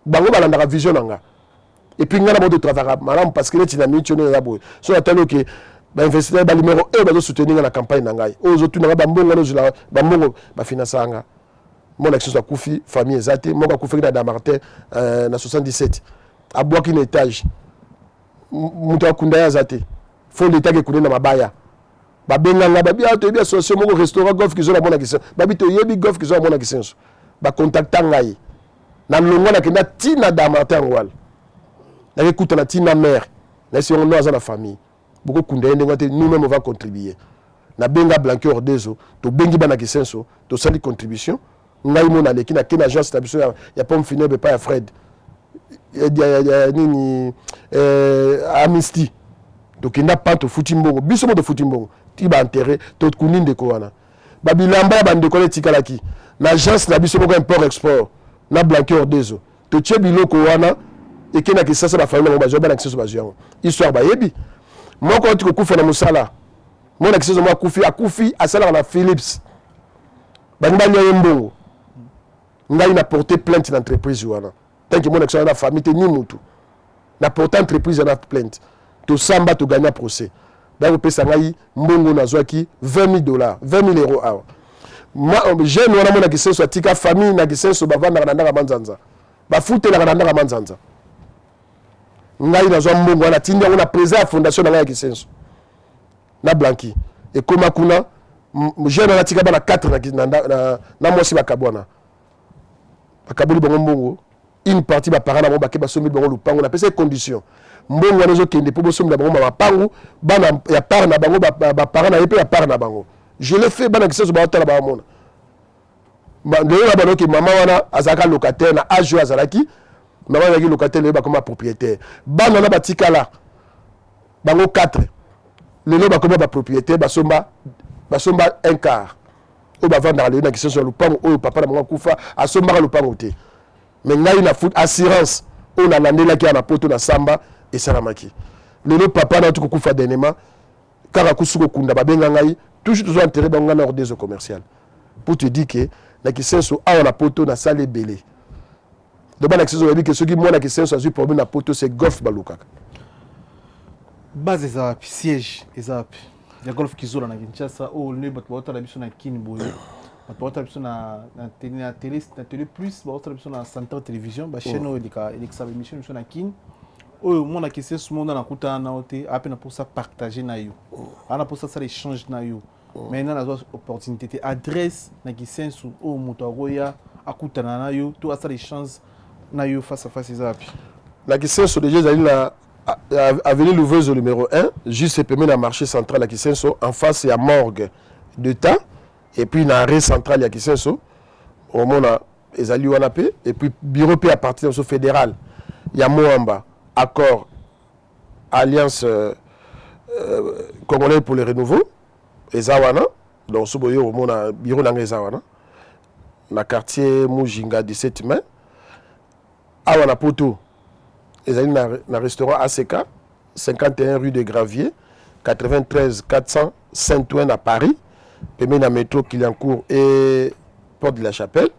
bango balandaka vision na nga et puis nga na bango totravaka malamu parce que neti na miniti ono eza boye so natali oke bainvestisseur balimero oyo bazosoutenir nga na campagne na ngai oyo ozotunanga bambongo nozwila bambongo bafinansaka nga mona kisenso akufi famille eza te moko akufaki na Damartin na 77 abwaki na étage mutu akunda ya aza te fo leta ekunda na mabaya babenganga babi toyebi association moko restaurant golf kizola mona kisenso babi toyebi golf kizola mona kisenso bacontacta ngai na longwa nakenda tina Damartin yango wana nakekutana tina mare nayesi yango no aza na famille bokokunda ye ndenge te nous-même on va contribuer nabenga Blanqui Ordezo tobengi bana kisenso tosali contribution ngai mona leki na kena agence na biso ya pomme funèbre pa ya Fred nini Amnesty tokenda pa tofuti mbongo biso mo tofuti mbongo ti baenterre tokuni ndeko wana babilamba ya bandeko etikalaki na agence na biso moko import export na Blanqui Ordezo totie biloko wana ekenda kisasa bafamile bango bazwa bana kisenso bazwa yango histoire bayebi moko oti kokufa na mosala mona kisenso mo akufi asalaka na Philips banibanya ye mbongo ngai na porter plainte na entreprise wana tant que mon action na famille te ni mutu na porter entreprise na plainte to samba to gagner procès ba ko pesa ngai mbongo nazwaki $20 €20 awa ma jeune wana mona kisenso atika famille na kisenso bavanda na ndaka manzanza bafutela na ndaka manzanza ngai nazwa mbongo wana tindi yango na président ya fondation na ngai ya kisenso na Blanqui et koma kuna jeune wana tika bana 4 na mwasi bakabwana bakabuli bango mbongo une partie ba parana bango bakeba somi bango lupango na pesa condition mbongo wana zokende po bosomi bango mapango bana ya parana bango ba parana yepe ya parana bango je l'ai fait bana kisenso ba otala ba mona ndelo na banoki mama wana azaka locataire na ajo azalaki mama azaki locataire le ba comme propriétaire bana na batikala bango 4 lelo ba comme ba propriétaire basomba un quart o ba vendre le na kisenso lupango o papa na bango kufa asomba lupango te mais ngai na foot assurance on a landé là qui a na poto na samba et salamaki lelo papa na tuko kufa denema kaka kusuko kunda babenga ngai toujours toujours intérêt bango na ordezo commercial pour te dire que na kisenso a na poto na salle belé de bana kisenso dit que ceux qui moi na kisenso a eu problème na poto c'est golf balukaka base za siège ezap ya golf kizola na Kinshasa o ne bat bota la biso na Kinboyo bota biso na télé plus bota biso na centre télévision ba chaîne o elika sa émission biso na Kin o mon na kese su monde na kuta na ote apena pour ça partager na yo ana pour ça échange na yo maintenant na opportunité te adresse na kisensu o moto agoya akutana na yo to asa échange na yo face à face ezap na kisensu déjà zali na avenue Louveuse numéro 1 juste permis na marché central à Kisenso en face il y a morgue de temps et puis na arrêt central à Kisenso au mona ezali wana pe et puis bureau pe à partir de fédéral il y a Moamba accord alliance congolais pour le renouveau ezawana donc soboyo au mona bureau na ezawana na quartier Mujinga 17 mai awana poto ezali na restaurant ACK 51 rue de Gravier 93 400 Saint-Ouen à Paris pemé na métro Clignancourt et porte de la chapelle.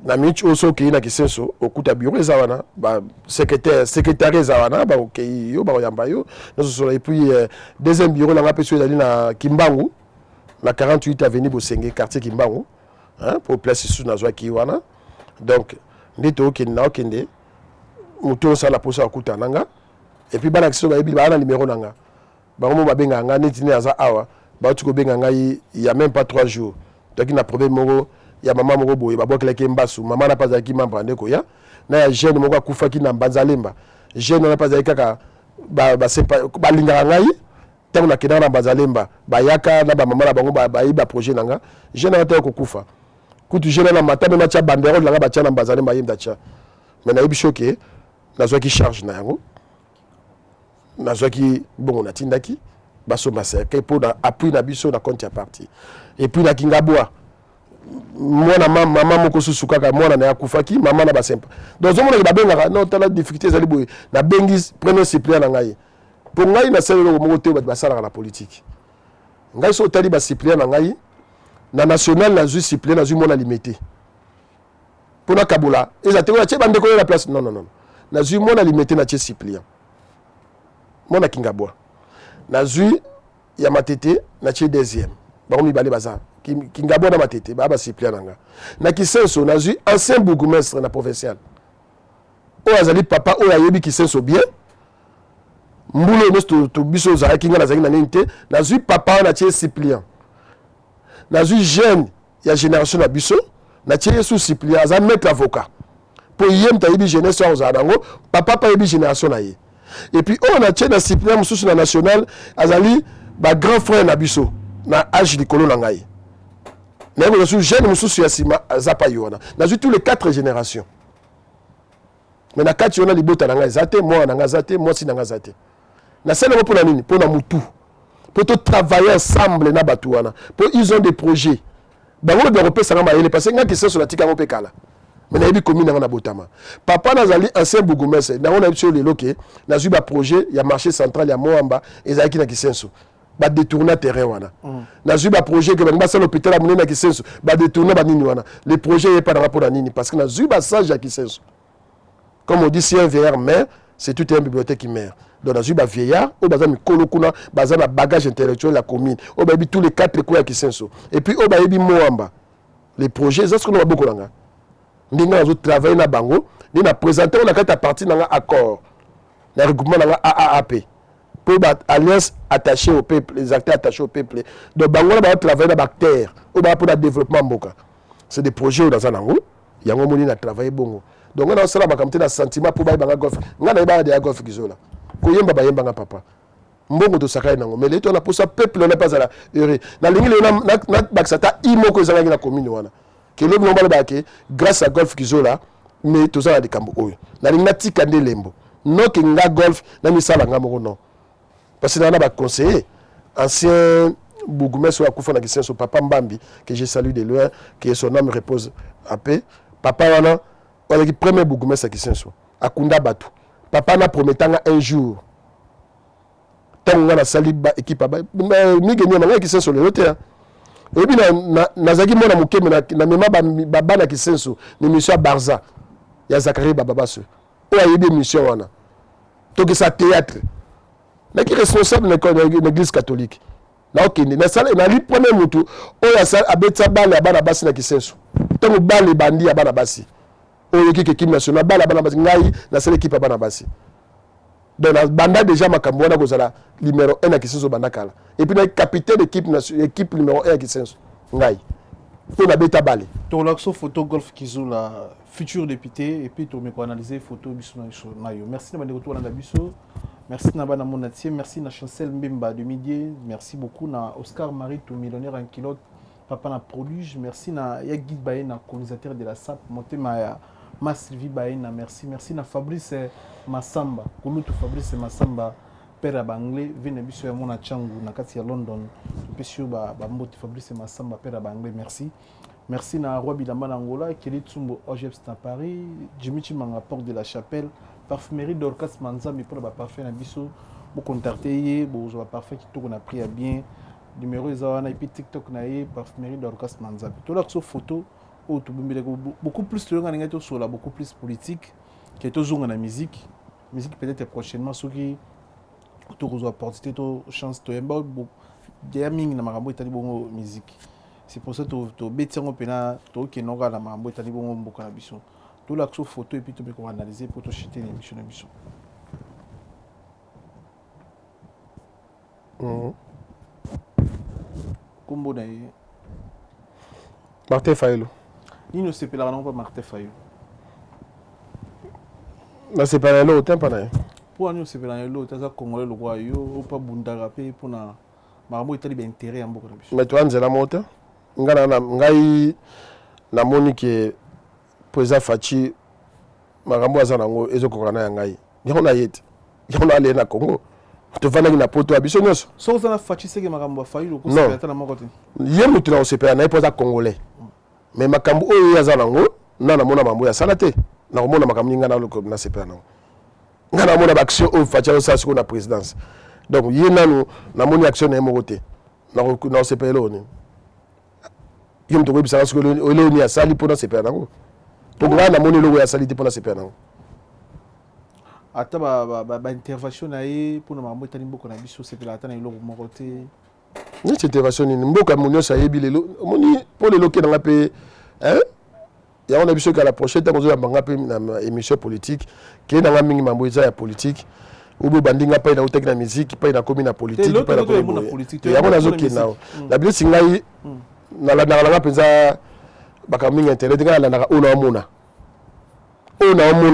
Na minute oso ki na kisenso okuta bureau ezawana ba secrétaire ezawana ba okei yo ba yamba yo nazo et puis deuxième bureau la peso ezali na Kimbangu na 48 avenue Bosenge quartier Kimbangu hein pour place sous na zwa ki wana donc ndito okenda okende muto ça la posa okuta nanga et puis bana kiso ba yebi ba na numéro nanga ba mo ba benga nga neti ne aza awa ba tuko benga nga il y a même pas 3 jours donc il a problème moko ya maman moko boye babokelaki mbasu maman na pazaki mamba ndeko ya na ya jeune moko akufaki na Mbanzalemba jeune na pazaki kaka ba lingaka ngai tango na kenda na Mbanzalemba bayaka na ba maman na bango ba projet nanga jeune na ko kufa kutu jeune na matame na cha bandero langa ba cha na Mbanzalemba yimda cha mais na yebi choqué nazwa ki charge na yango nazwa ki bon na tindaki baso maseke pour na appui na biso na compte ya parti et puis na Kingabwa mwana mama moko susu kaka mwana na yakufaki mama na basempa donc zomona ba benga non tala difficulté zali boye na bengi premier suppléant na ngai pour ngai na selo moko te ba sala na politique ngai so tali ba suppléant na ngai na national na zu suppléant na zu mona limité pour na kabula ezate ko tie bande ko la place non na zu mona limité na tie suppléant mona Kingabwa na zu ya matete na tie deuxième ba mi balé baza Kingabwa na matete ba suppléant nanga na kisenso na zu ancien bourgmestre na provincial o azali papa o ayebi kisenso bien mbulo nesto to biso za kinga na zaki na ninte na zu papa na tie suppléant na zu jeune ya génération na biso na tie sous suppléant za maître avocat pour yem ta yebi jeunesse o za nango papa pa yebi génération na ye et puis on a tie na suppléant mususu na national azali ba grand frère na biso na âge likolo na ngai mais je suis jeune mususu ya sima zapa yona na tous les 4 générations mais na 4 yona libota na ngai zate moi na ngai zate moi si na ngai zate na sele pour na nini pour na mutu pour tout travailler ensemble na batuana pour ils ont des projets bango de repé ça ma yele parce que ngaki senso la tika ngopé kala mais na yebi commune na botama papa nazali ancien bourgmestre na on a sur les loquets na zuba projet ya marché central ya Moamba ezaki na kisenso ba détourner terrain wana na zuba projet que ba sa l'hôpital a monena kisenso ba détourner ba nini wana les projets est pas dans rapport à nini parce que na zuba sage ya kisenso comme on dit si un vieillard meurt c'est toute une bibliothèque qui meurt donc na zuba vieillard au baza mikolo kuna baza na bagage intellectuel la commune au ba tous les 4 coups ya kisenso et puis au ba yebi Moamba les projets ça ce qu'on va beaucoup langa ndinga zo travailler na bango ni na présenter on a kata partie na accord na regroupement na AAP pour alliance attachée au peuple, les acteurs attachés au peuple. Donc, Bangola va travailler dans la terre, pour le développement. C'est des projets dans un angle. Il y a un moment où travailler bongo. Donc, on a un sentiment pour aller dans la golf. On a un golf qui est là. Koyemba bayemba papa. Mbongo to sakai nango. Mais l'état on a pour ça peuple on n'a pas à la heureux. Na lingi na baksata imoko ezanga na commune wana. Que l'homme nomba ba ke grâce à golf qui est là, mais tout ça na de kambo oyo. Na lingi na tikande lembo. Non que nga golf na misala nga moko non. Parce que nous avons conseillé, ancien bourgmestre ou Akoufa Nagisien, son papa Mbambi, que je salue de loin, que son âme repose à paix. Papa Wana, on a le premier bourgmestre Nagisien, Akunda Batu. Papa n'a promis un jour. Tant qu'on a sali équipe à mais Miguel Nagisien sur le hôtel. Et puis, Nazaki Mona Mouké, na mema Baba Nagisien, ni monsieur Barza, ya Zachary Bababasu. Ou a eu des missions Wana. Donc, c'est théâtre. Mais qui est responsable de l'église catholique na okende na sala na li premier mutu oya sala abetsa bale abana basi na kisenso tango bale bandi abana basi oyo ki équipe nationale bale abana basi ngai na sala équipe abana basi donc na banda déjà makambo wana kozala numéro 1 na kisenso banda kala et puis na capitaine équipe numéro 1 ya kisenso ngai pour na beta bale to l'axo photo golf Kizula futur député et puis to me analyser photo biso na yo merci na bande retour na biso. Merci Nabana Monatier, merci na Chancel Mbemba de Midi, merci beaucoup na Oscar Marie, tout millionnaire en kilote, papa na Proluge, merci na Yagid Baena, colonisateur de la SAP, monté ma Sylvie Baena, merci na Fabrice Massamba, Kouloutou Fabrice Massamba, père Abanglais, Venebiso Yamona Changu, na Katia London, Pesio Bambote Fabrice Massamba, père Abanglais, merci. Merci na Roi Bilamba Angola, Kelly Tsumbo Ojeps à Paris, Jimmy Chimanga Porte de la Chapelle, Parfumerie d'Orcas Manza, mais pour le parfum na biso, vous contactez, vous avez parfum qui tourne a pris à bien, numéro ezana et puis TikTok na ye parfumerie Dorcas Manzabi. Tout là que photo au tout beaucoup plus le ngana ngato sur la beaucoup plus politique qui est toujours na musique peut-être prochainement ceux qui to rezo apporter to chance to emba dia mingi na makambo etali bongo musique. C'est pour ça to betingo pena to ke noga na makambo etali bongo mboka na biso. Tout là que photo et puis to be ko analyser pour to chiter l'émission na biso. Combo d'ailleurs. Martin Fayolo. Nino sepela non pas Martin Fayolo. Na sepela lo temps pas. Pour nous sepela lo taza congolais le roi yo pas bundara pe pour na makambo etali ba intérêt ya mboka na biso. Mais toi nzela mota ngana na ngai na moni ke président Fachi makambo azana ngo ezokokana ya ngai. Yona yete. Yona ale na Congo. Tu vas na poto abiso nyonso so ça na Fachi seke makambo Fayolo ko sepela na moko te. Ye mutu na sepela na poza congolais. Mais makambo oyo azana ngo na mona mambo ya salate. Na komona makambo ninga na loko na sepela na. Ngana mona action au Fachi au sasiko na présidence. Donc ye nanu na moni action na moko te. Na sepela oni. Yom to webisa parce que ole ni asali pona sepela na ngo. To ngana moni logo ya salite pona sepela na ngo. Ata ba intervention na ye pour na makambo etali mboko na biso sepela ata na iloko moko te. Ni intervention ni mboka munyo sa yebi lelo moni pour le loquer dans la paix hein ya on a biso ka la prochaine temps ozo banga pe na émission politique qui na mingi mambo ya politique ou bo bandinga pa na utek na musique pa na komi na politique pa na politique ya on a zo ki na la bi singai na la penza baka mingi internet ngala na ona mona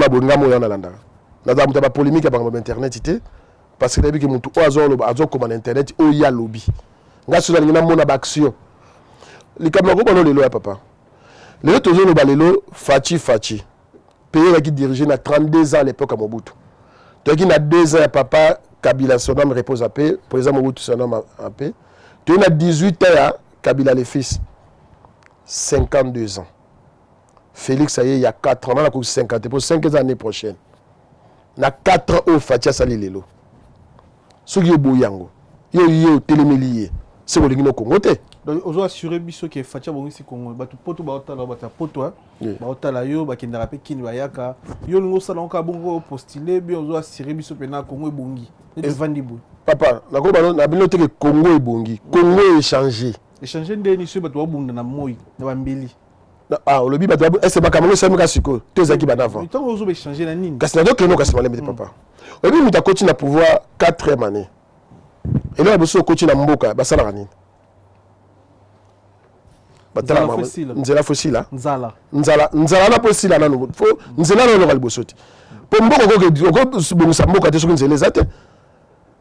bonga mo na landa na za mutaba polémique ba internet ité parce que dabi ki mutu azo comme internet o ya lobby ngaso na mona ba action likamako bono lelo ya papa lelo tozo lo balelo Fachi pays qui dirigeait na 32 ans à l'époque à Mobutu toi qui na 2 ans ya papa Kabila son homme repose à paix président Mobutu son homme à paix tu na 18 ans ya Kabila le fils 52 ans Félix ça y est il y a 4 ans on a 50 pour 5 années prochaines na 4 ans au Fachi sali lelo soki yo boyango yo telemelié c'est ko lingino Congo te donc ozo assurer biso ke Fachi bongisi Congo batu poto ba otala bata poto ba otala yo ba kendara pe kini bayaka yo lingo sala onka bongo postuler bi ozo assurer biso pe na Congo ebongi et vandi bu papa na ko ba na bino te ke Congo ebongi Congo échanger ndeni so batu babunda na moi na bambeli ah olobi batu est-ce ba kamango samika siko te zaki ba d'avant tant ozo be changer na nini kasi na donc no kasi malembe papa olobi muta coach na pouvoir 4e année et là biso coach na mboka ba sala nini nzela fosila nzala na posila nanu fo nzela na local bosoti po mboko ko bongisa mboka te soki nzela ezate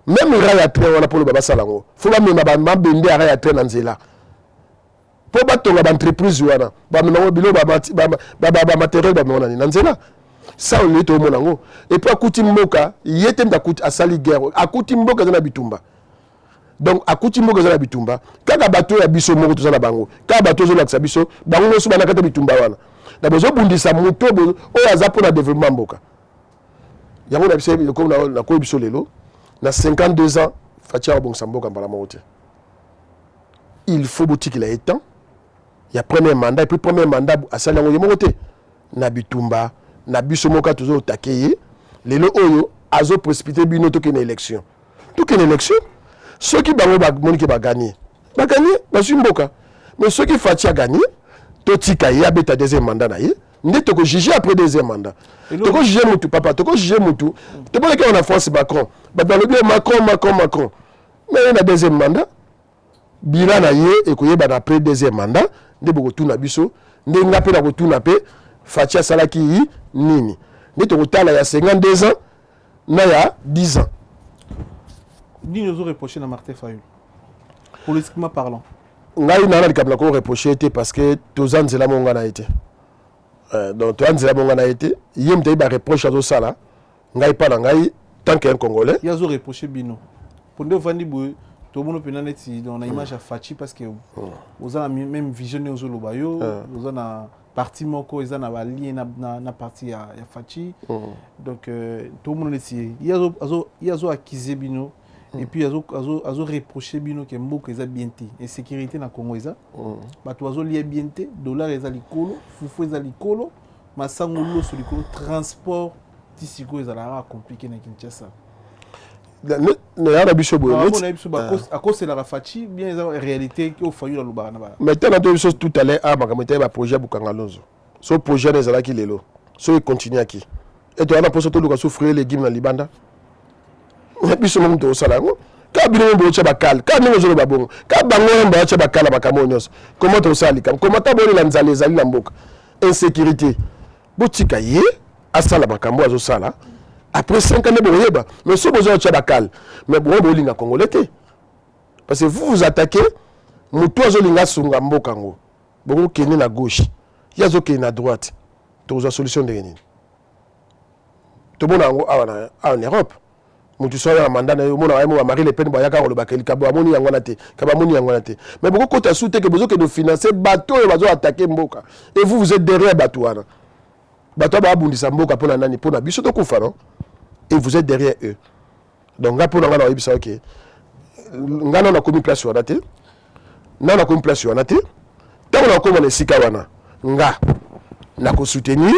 même raya train wana polo baba salango fo ba mema ba bende raya train na nzela po batonga ba entreprise wana ba mema bilo ba matériel ba mona ni na nzela ça on est au monango et puis akuti mboka yete ndakuti asali guerre akuti mboka na bitumba. Donc akuti mboka za bitumba kaka bato ya biso moko tozana bango kaka bato zo lakisa biso bango no suba na kata bitumba wana na bozo bundisa moto o azapo na développement mboka yango na biso le comme na ko biso lelo na 52 ans Fachi bongisa mboka mbala mote il faut boutique la étant il y a premier mandat et puis premier mandat asali yango yemo te na bitumba na biso moka tozo takeye lelo oyo azo précipiter bino to ke na élection ceux qui bango ba moni ke ba gagner ba mboka mais ceux qui Fachi a gagné to tika ya beta deuxième mandat na ye ndé to ko juger après deuxième mandat to ko juger mutu papa to ko juger mutu to pas que on a force Macron ba dans le bien Macron mais na deuxième mandat bila na ye e ko yeba na après deuxième mandat ndé boko tuna biso ndé ngape na ko tuna pe Fachi salaki nini ndé to ko tala ya 52 ans na ya 10 ans. Ni nous reproché à Martin Fayolo. Politiquement parlant. Ngai nana likabla ko reproché été parce que tozan zela monga na été. Donc tozan zela monga na été, yem te ba reproche à ça ngai pas ngai tant qu'un Congolais. Il y a zo reproché bino. Pour de vandi boy, tout le monde peut n'être dans la image à Fachi parce que vous avez même visionné aux Olobayo, vous avez un parti moko, ils ont un lien na parti à Fachi. Donc tout le monde est ici. Il y a zo accusé bino. et puis azo reprocher bino que mboka eza bien te et sécurité na Congo eza bato azo lié bien te dollar eza likolo fufu eza likolo masango loso likolo transport tisiko eza la compliqué na Kinshasa na biso boye à cause de la fachi bien eza réalité qui au fayu la lubana ba maintenant to biso tout à l'heure makamete ba projet bukanga lonzo so projet ezala ki lelo so il continue aki et to ana poso to luka souffrir les guimes na libanda biso mo to sala ngo ka bino mo bocha bakal ka ningo zolo babongo ka bango mba cha bakala bakamonyoso comment to sali kam comment ta boni la nzale ezali na mboka insécurité botika ye asala makambo azo sala après 5 ans boyeba mais so besoin cha bakal mais bon bolinga congolais te parce que vous attaquez mutu azo linga sunga mboka ngo bongo kene na gauche yazo kene na droite to za solution de nini to bona ngo en Europe mutu so ya mandana yo mona wa Marie Le Pen boyaka ko bakeli kabo amoni yango na te kaba moni yango na te mais beaucoup kota soute que besoin que de financer bateau et bazo attaquer mboka et vous êtes derrière bateau wana bateau ba bundisa mboka pona nani pona biso to kufa non et vous êtes derrière eux donc là pour ngana yebisa OK ngana na komi place wana te na komi place wana te tant on a comme on esika wana nga na ko soutenir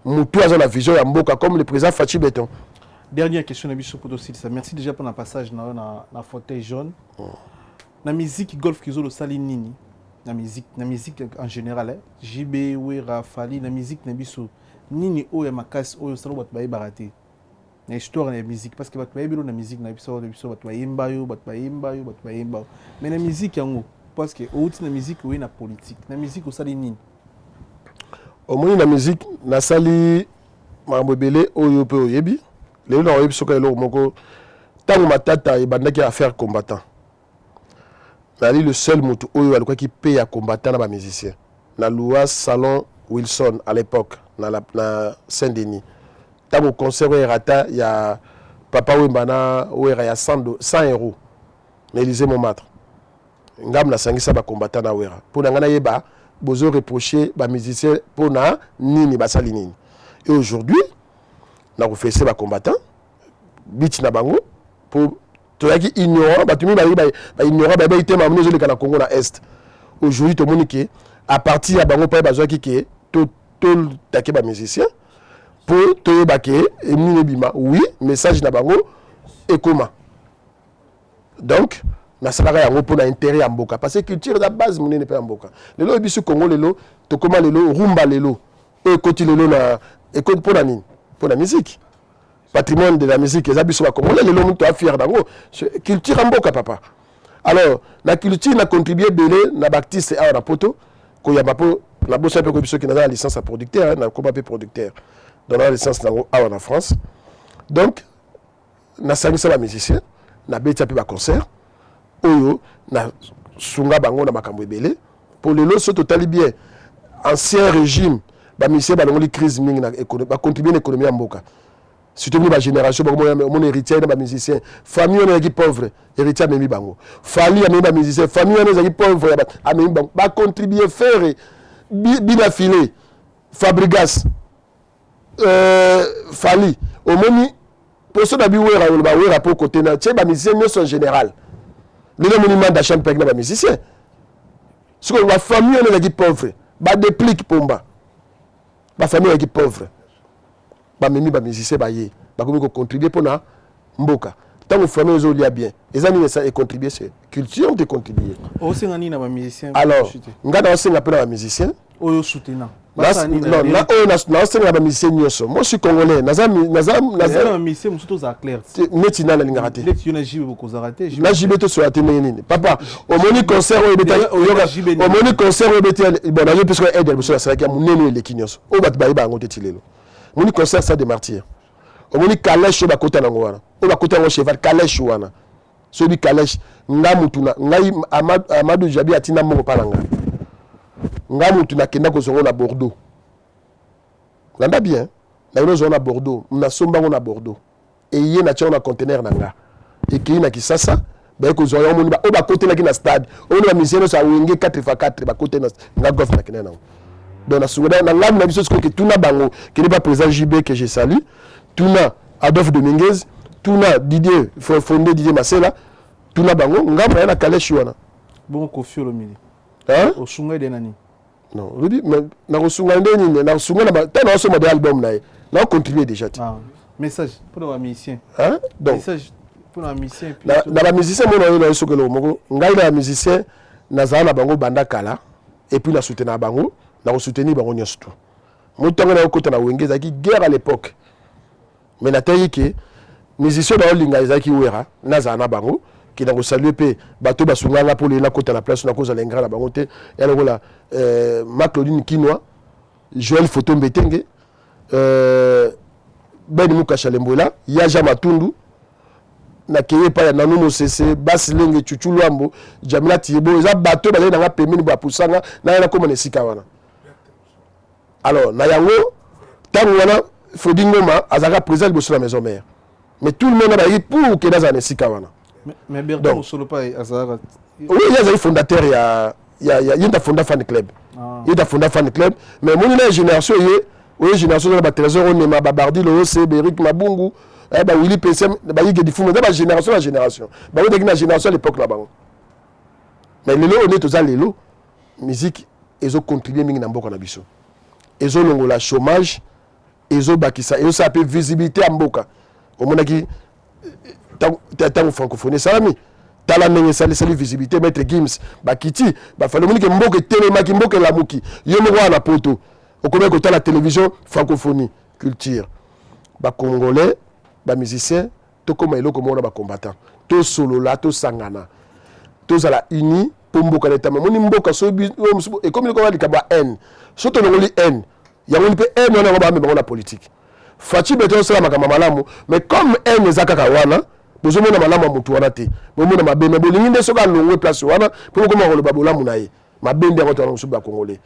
mutu azo la vision ya mboka comme le président Fachi Beton. Dernière question na biso poto ça. Merci déjà pour le passage na fauteuil jaune. Na musique golf kizo lo sali nini? Na musique en général JB Wera Fali na musique na biso nini o ya makasi o salo bat baye baraté. Na histoire na musique parce que bat baye bilo na musique na biso bat bayimba yo mais na musique yango parce que outi na musique o na politique na musique o sali nini? Au moins la musique na sali mambebele oyo pe oyebi lelo na oyebi soka lelo moko tango matata e bandaki affaire combattant nali le seul mutu oyo alikuwa ki paye ya combattant na ba musicien na loi salon Wilson à l'époque na Saint-Denis tango concert erata ya papa wembana wera ya 100 euros na Élysée Montmartre ngam na sangisa ba combattant na wera pour ngana yeba bozo reprocher ba musicien pona nini basali nini et aujourd'hui na refait ba combattant bit na bango pour toyaki ignorant batumi ba ignorant ba itema mnezo le kana Congo na est aujourd'hui to monique à partir ya bango pa bazoaki ke to taquer ba musicien pour to baké et mine bima oui message na bango et comment donc na salaka yango pona intérêt ya mboka parce que culture da base munene pe ya mboka lelo biso Congo lelo to koma lelo rumba lelo e koti lelo na e koti pona nini pona musique patrimoine de la musique eza biso ba Congolais lelo mutu a fier dango culture ya mboka papa alors la culture na contribuer belé na baptiste a na poto ko ya bapo na bossa pe ko biso ki na la licence à producteur na ko ba pe producteur dans la licence nango a en France donc na sangisa ba musicien na beta pe ba concert oyo na sunga bango na makambo ebele pour le loso totali bien ancien régime ba mise ba ngoli crise mingi na économie ba contribuer à l'économie ya mboka surtout ba génération ba mon héritier na ba musicien famille na qui pauvre héritier memi bango famille na ba musicien famille na qui pauvre ya memi bango ba contribuer faire bina filé Fabregas Fali au moni pour ça ba wera pour côté na tché ba musicien en général le monument d'achat pek na ba musicien ce que la famille on est qui pauvre ba déplique pomba ba famille qui pauvre ba memi ba musicien ba ye ba komi ko contribuer pona mboka tant que famille zo lia bien les amis ça et contribuer c'est culture de contribuer o senga ni na ba musicien alors ngana o senga pe na ba musicien oyo soutenant non, na senga ba musicien nyoso moi je suis congolais naza musicien musuto za clair neti na linga raté neti na jibe ko za raté na jibe to so raté nini papa au moni concert o beta au moni concert o beta bon na yo parce que aide monsieur ça qui a munene le kinyoso o bat ba iba ngote tilelo moni concert ça des martyrs au moni calèche ba kota na ngwana o ba kota ngo cheval calèche wana so bi calèche ngamutuna ngai Amadou Jabi atina mongo palanga ngamutu na kenda ko zongo na Bordeaux landa bien na yo zona Bordeaux na somba na Bordeaux et yé na tchona conteneur nanga et ki na Kisasa ba ko zongo moni ba o ba côté na ki na stade o na miseno sa wenge 4x4 ba côté na nga golf na kena na donc na souda na ngam na biso ko ke tuna bango qui n'est pas président JB que je salue tuna Adolphe Dominguez tuna Didier fondé Didier Masela tuna bango ngamba na kaleshi wana bon Kofi Olomide hein osunga de nani non je dis mais na osunga ndeni na osunga na tana oso modèle album na na contribuer déjà message pour les musiciens hein donc message pour les musiciens na ba musicien mo na yo sokelo moko ngai na musicien na zana bango banda kala et puis na soutenir bango na soutenir bango nyonso tout motongo na okota na wengeza ki guerre à l'époque mais na tayi que musicien na olinga ezaki wera na zana bango qui na saluer pe bato basunganga pour la kota na place na cause la ngra na bango te ya lokola Maclodine Kinwa Joël Photo Mbetenge Ben Mukasha Lembola Yaja Matundu na keye pa ya nanu mosese basilenge chuchu lwambo Jamila Tiebo eza bato bazali na pemini ba pusanga na na koma nesika wana alors na yango tango wana Fredi Ngoma azaka président de la maison mère mais tout le monde a dit pour que dans nesika wana mais Bertrand solo pas azaka oui il y a fondateur il y a fonda fan club il y a fonda fan club mais mon génération oui génération de la trésor on est ma babardi le c'est Beric Mabungu ba Willy PCM ba yige di fumo ba génération ba on na génération à l'époque là-bas mais lelo on est tous à lelo musique ezo contribuer mingi na mboka na biso ezo longola chômage ezo bakisa ezo ça peut visibilité à mboka au monaki tant francophonie salami tala ndenge sali visibilité maître Gims bakiti ba falo moni ke mboka telemaki mboka la muki yo mo wana poto okomé ko la télévision francophonie culture ba congolais ba musicien to koma eloko mona ba combattant to solo la to sangana to zala uni pour mboka leta moni mboka so et comme il ko wali kaba n so to ngoli n ya woni pe n wana ba me na politique Fachi beto sala makama malamu mais comme n ezaka ka wana bozo mona malamu mutu wana te bomona mabeme bolingi nde soka longwe place wana pour ko ngolo babola munaye mabende ngoto na musuba congolais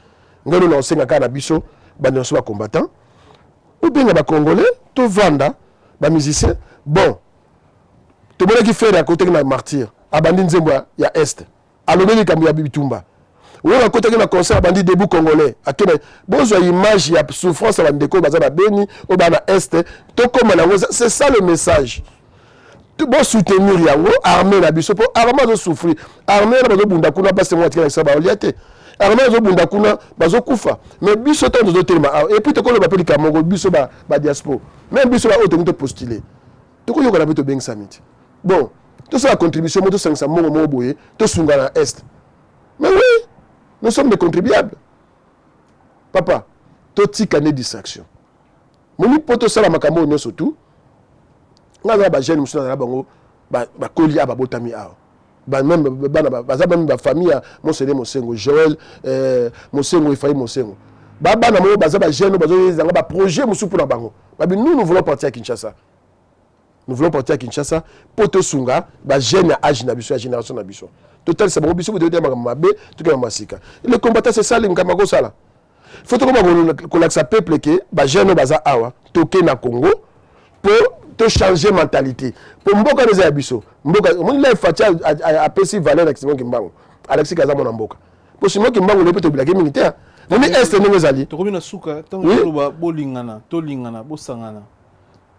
ngelo na osenga kana biso bande so ba combattant ou bien ba congolais to vanda ba musicien bon to mona ki faire à côté na martyr abandi nzembo ya est alobeli kambu ya bitumba wona côté na concert abandi debout congolais akena bozo image ya souffrance ba ndeko baza ba beni o ba na est to comme na c'est ça le message tout bon soutenir yango armée na biso pour armée de souffrir armée na bazo bunda kuna passe moi tika ba oliate armée zo bunda kuna bazo kufa mais biso tant de telema et puis to ko le ba pelika mongo biso ba diaspora même biso ba auto postuler to ko yoka na beto beng summit bon tout ça la contribution moto 500 mongo boye to sunga na est mais oui nous sommes des contribuables papa to tika ne distraction moni poto sala makambo nyo surtout nga ba jeune musuna na bango ba koli aba botami a ba même bana ba za ba famille Monsele Mosengo Joël Mosengo Ifayi Mosengo ba bana mo ba za ba jeune ba zo zanga ba projet musu pour na bango ba nous voulons partir à Kinshasa poto sunga ba jeune âge na biso ya génération na biso total c'est bon biso vous devez mabe tout comme masika le combattant c'est ça l'ingama ko sala faut que ko laksa peuple que ba jeune baza awa toke na Congo pour te changer mentalité pour mboka les abisso mboka mon la fatia a pesi valeur Simon Kimbangu Alexis Kaza mon mboka pour Simon Kimbangu le peut blaguer militaire mon est ne ngazali to komina suka tango ba bolingana to lingana bo sangana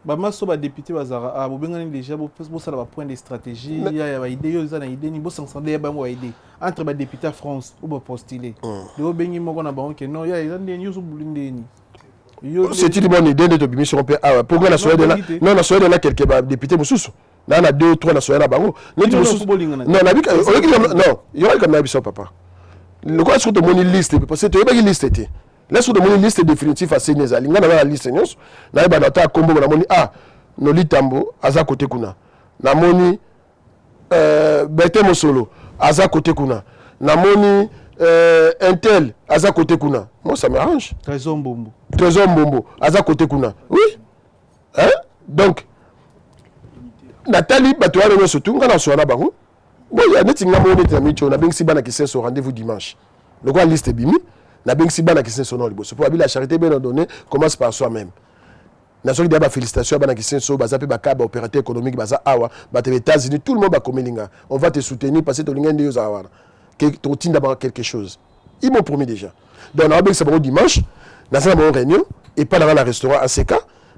ba maso ba député bazara a bo bengani déjà bo sala ba point de stratégie ya ba idée yo za na idée ni bo sansande ba mo idée entre ba député France ou ba postuler de bengi moko na ba on que non ya ndeni yo so bulindeni. C'est une bonne idée de mission pourquoi la soirée de là non la soirée de là quelques députés mususu là on a 2 ou 3 la soirée là bango non il y aura comme ça papa le quoi sur de mon liste parce que tu as une liste était là sur de mon liste définitive à Sénégal ngana la liste nyos na ba data kombo na moni no litambo aza côté kuna na moni Bete Mosolo aza côté kuna na moni Intel aza côté kuna moi ça m'arrange Trésor Mbombo aza côté kuna oui hein donc Nathalie Batouare no surtout ngana so na bango bon ya netinga mo neti na micho na bengsi bana kisen so rendez-vous dimanche le quoi liste bimi na bengsi bana kisen so no liboso pour abi la charité bien donné commence par soi-même na soki dia ba félicitations bana kisen so baza pe ba ka ba opérateur économique baza awa ba te États-Unis tout le monde ba komelinga on va te soutenir parce que to linga ndio za wana que tu d'abord quelque chose ils m'ont promis déjà donc on a bien ça dimanche dans une réunion et pas dans le restaurant ACK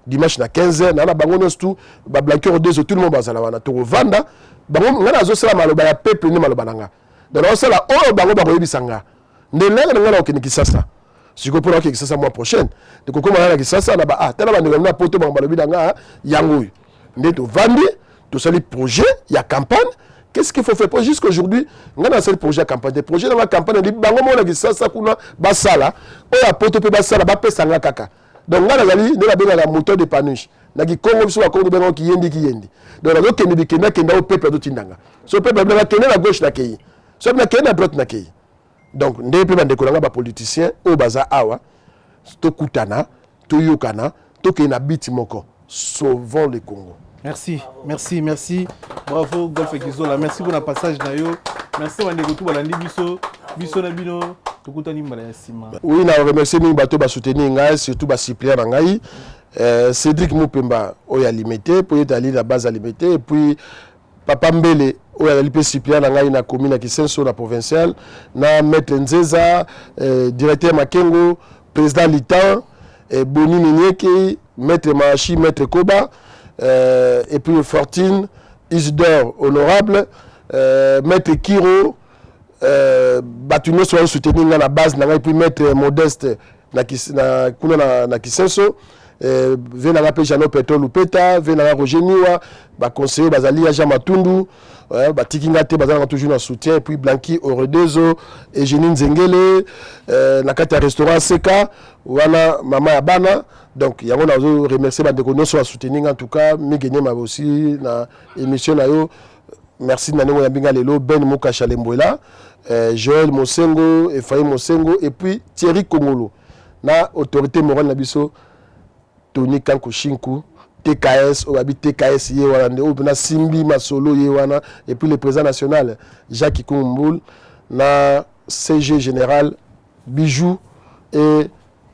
dimanche na 15h na bango nyonso tout ba blanqueur deux tout le monde bazala wana to vanda bango ngana zo sala maloba ya peuple ni maloba nanga donc on sala o bango bango yebisanga ndelenga ngana okeni Kisasa siko pour que Kisasa mois prochaine de koko mala Kisasa na ba ah tala ba ndeko na poto bango balobi nanga yango nde to vandi to sali projet ya campagne. Qu'est-ce qu'il faut faire pour jusqu'aujourd'hui on a un projet campagne des projets dans la campagne dit bango mona Kisasa kuna basala o ya poto pe basala ba pesa nga kaka donc ngana zali ne la benga la moteur de panuche na ki Congo biso ba Congo benga ki yendi donc la kende bikenda kenda au peuple do tindanga so peuple na kende na gauche na kei so na kende na droite na kei donc ndé pe bande kolanga ba politicien o baza awa to kutana to yokana to ke na biti moko sauvons le Congo. Merci, merci, merci. Bravo, Golf Kizola. Merci pour le passage. Merci, Wandegotou, Balandi Bisso, Bisso Nabino, Tokutani Malayasima. Oui, je remercie les bateaux qui soutenir, surtout les suppléants. Cédric Moupemba, il a limité, puis il a la base à limiter, et puis Papa Mbele, il a limité suppléant dans la commune qui est la provinciale, na Maître Nzeza, directeur Makengo, président Litan, Boni Minyeke, Maître Mahachi, Maître Koba. Et puis Fortune, Isidore Honorable, Maître Kiro, Batuno soit soutenu à la base, et puis Maître Modeste na Kisenso, Vena rappelé Jano Petro Lupeta, Vena Roger Niwa, conseiller Bazali Aja Matundu, Batikingate Bazali toujours en soutien, et puis Blanqui Oredezo, Eugénie Nzengele, Nakata Restaurant Seka, Wana Mama Abana. Donc, il y a un remercier de nous soutenir en tout cas, mais gagner aussi na émission na yo. Merci Nano Yambinga Lelo, Ben Mouka Chalembola, Joël Mosengo, Ephraim Mosengo, et puis Thierry Kongolo. Na autorité morale Nabiso, Tony Kankushinku, TKS, Oabi TKS Yewana, Obna Simbi Masolo Yewana, et puis le président national Jacques Ikumboul, na CG général Bijou et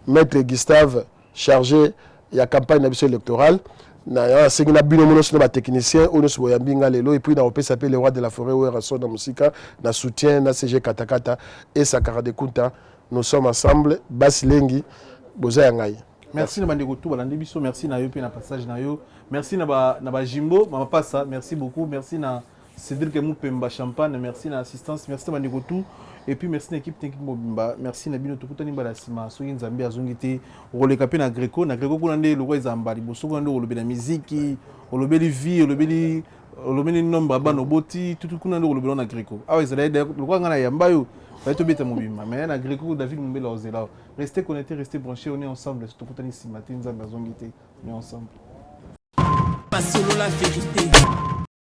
Maître Gustave chargé de la campagne électorale. Na segna bino mono sur technicien ono so yambinga lelo et puis na opé s'appelle le roi de la forêt ou rason na musika na soutien na CG Katakata et Sakara de Kunta. Nous sommes ensemble Basilengi boza ngai. Merci na bandeko tout balande biso, merci na yo pe na passage na yo. Merci na ba Jimbo, mama passa, merci beaucoup, merci na Cédric Moupemba Champagne, merci na assistance, merci na bandeko tout. Et puis merci à l'équipe technique Mobimba, merci na bino tukutani balasima soki nzambe azongite roleka pe na Greco kuna nde lokwa ezamba liboso kuna nde olobe na muziki olobeli vie olobeli nombre bana oboti tout kuna nde olobe na Greco awa ezala lokwa ngana yamba yo baito beta Mobimba mais na Greco David Mumbela ozela restez connectés, restez branchés, on est ensemble tukutani simati nzambe azongite on est ensemble. Pas solo la vérité.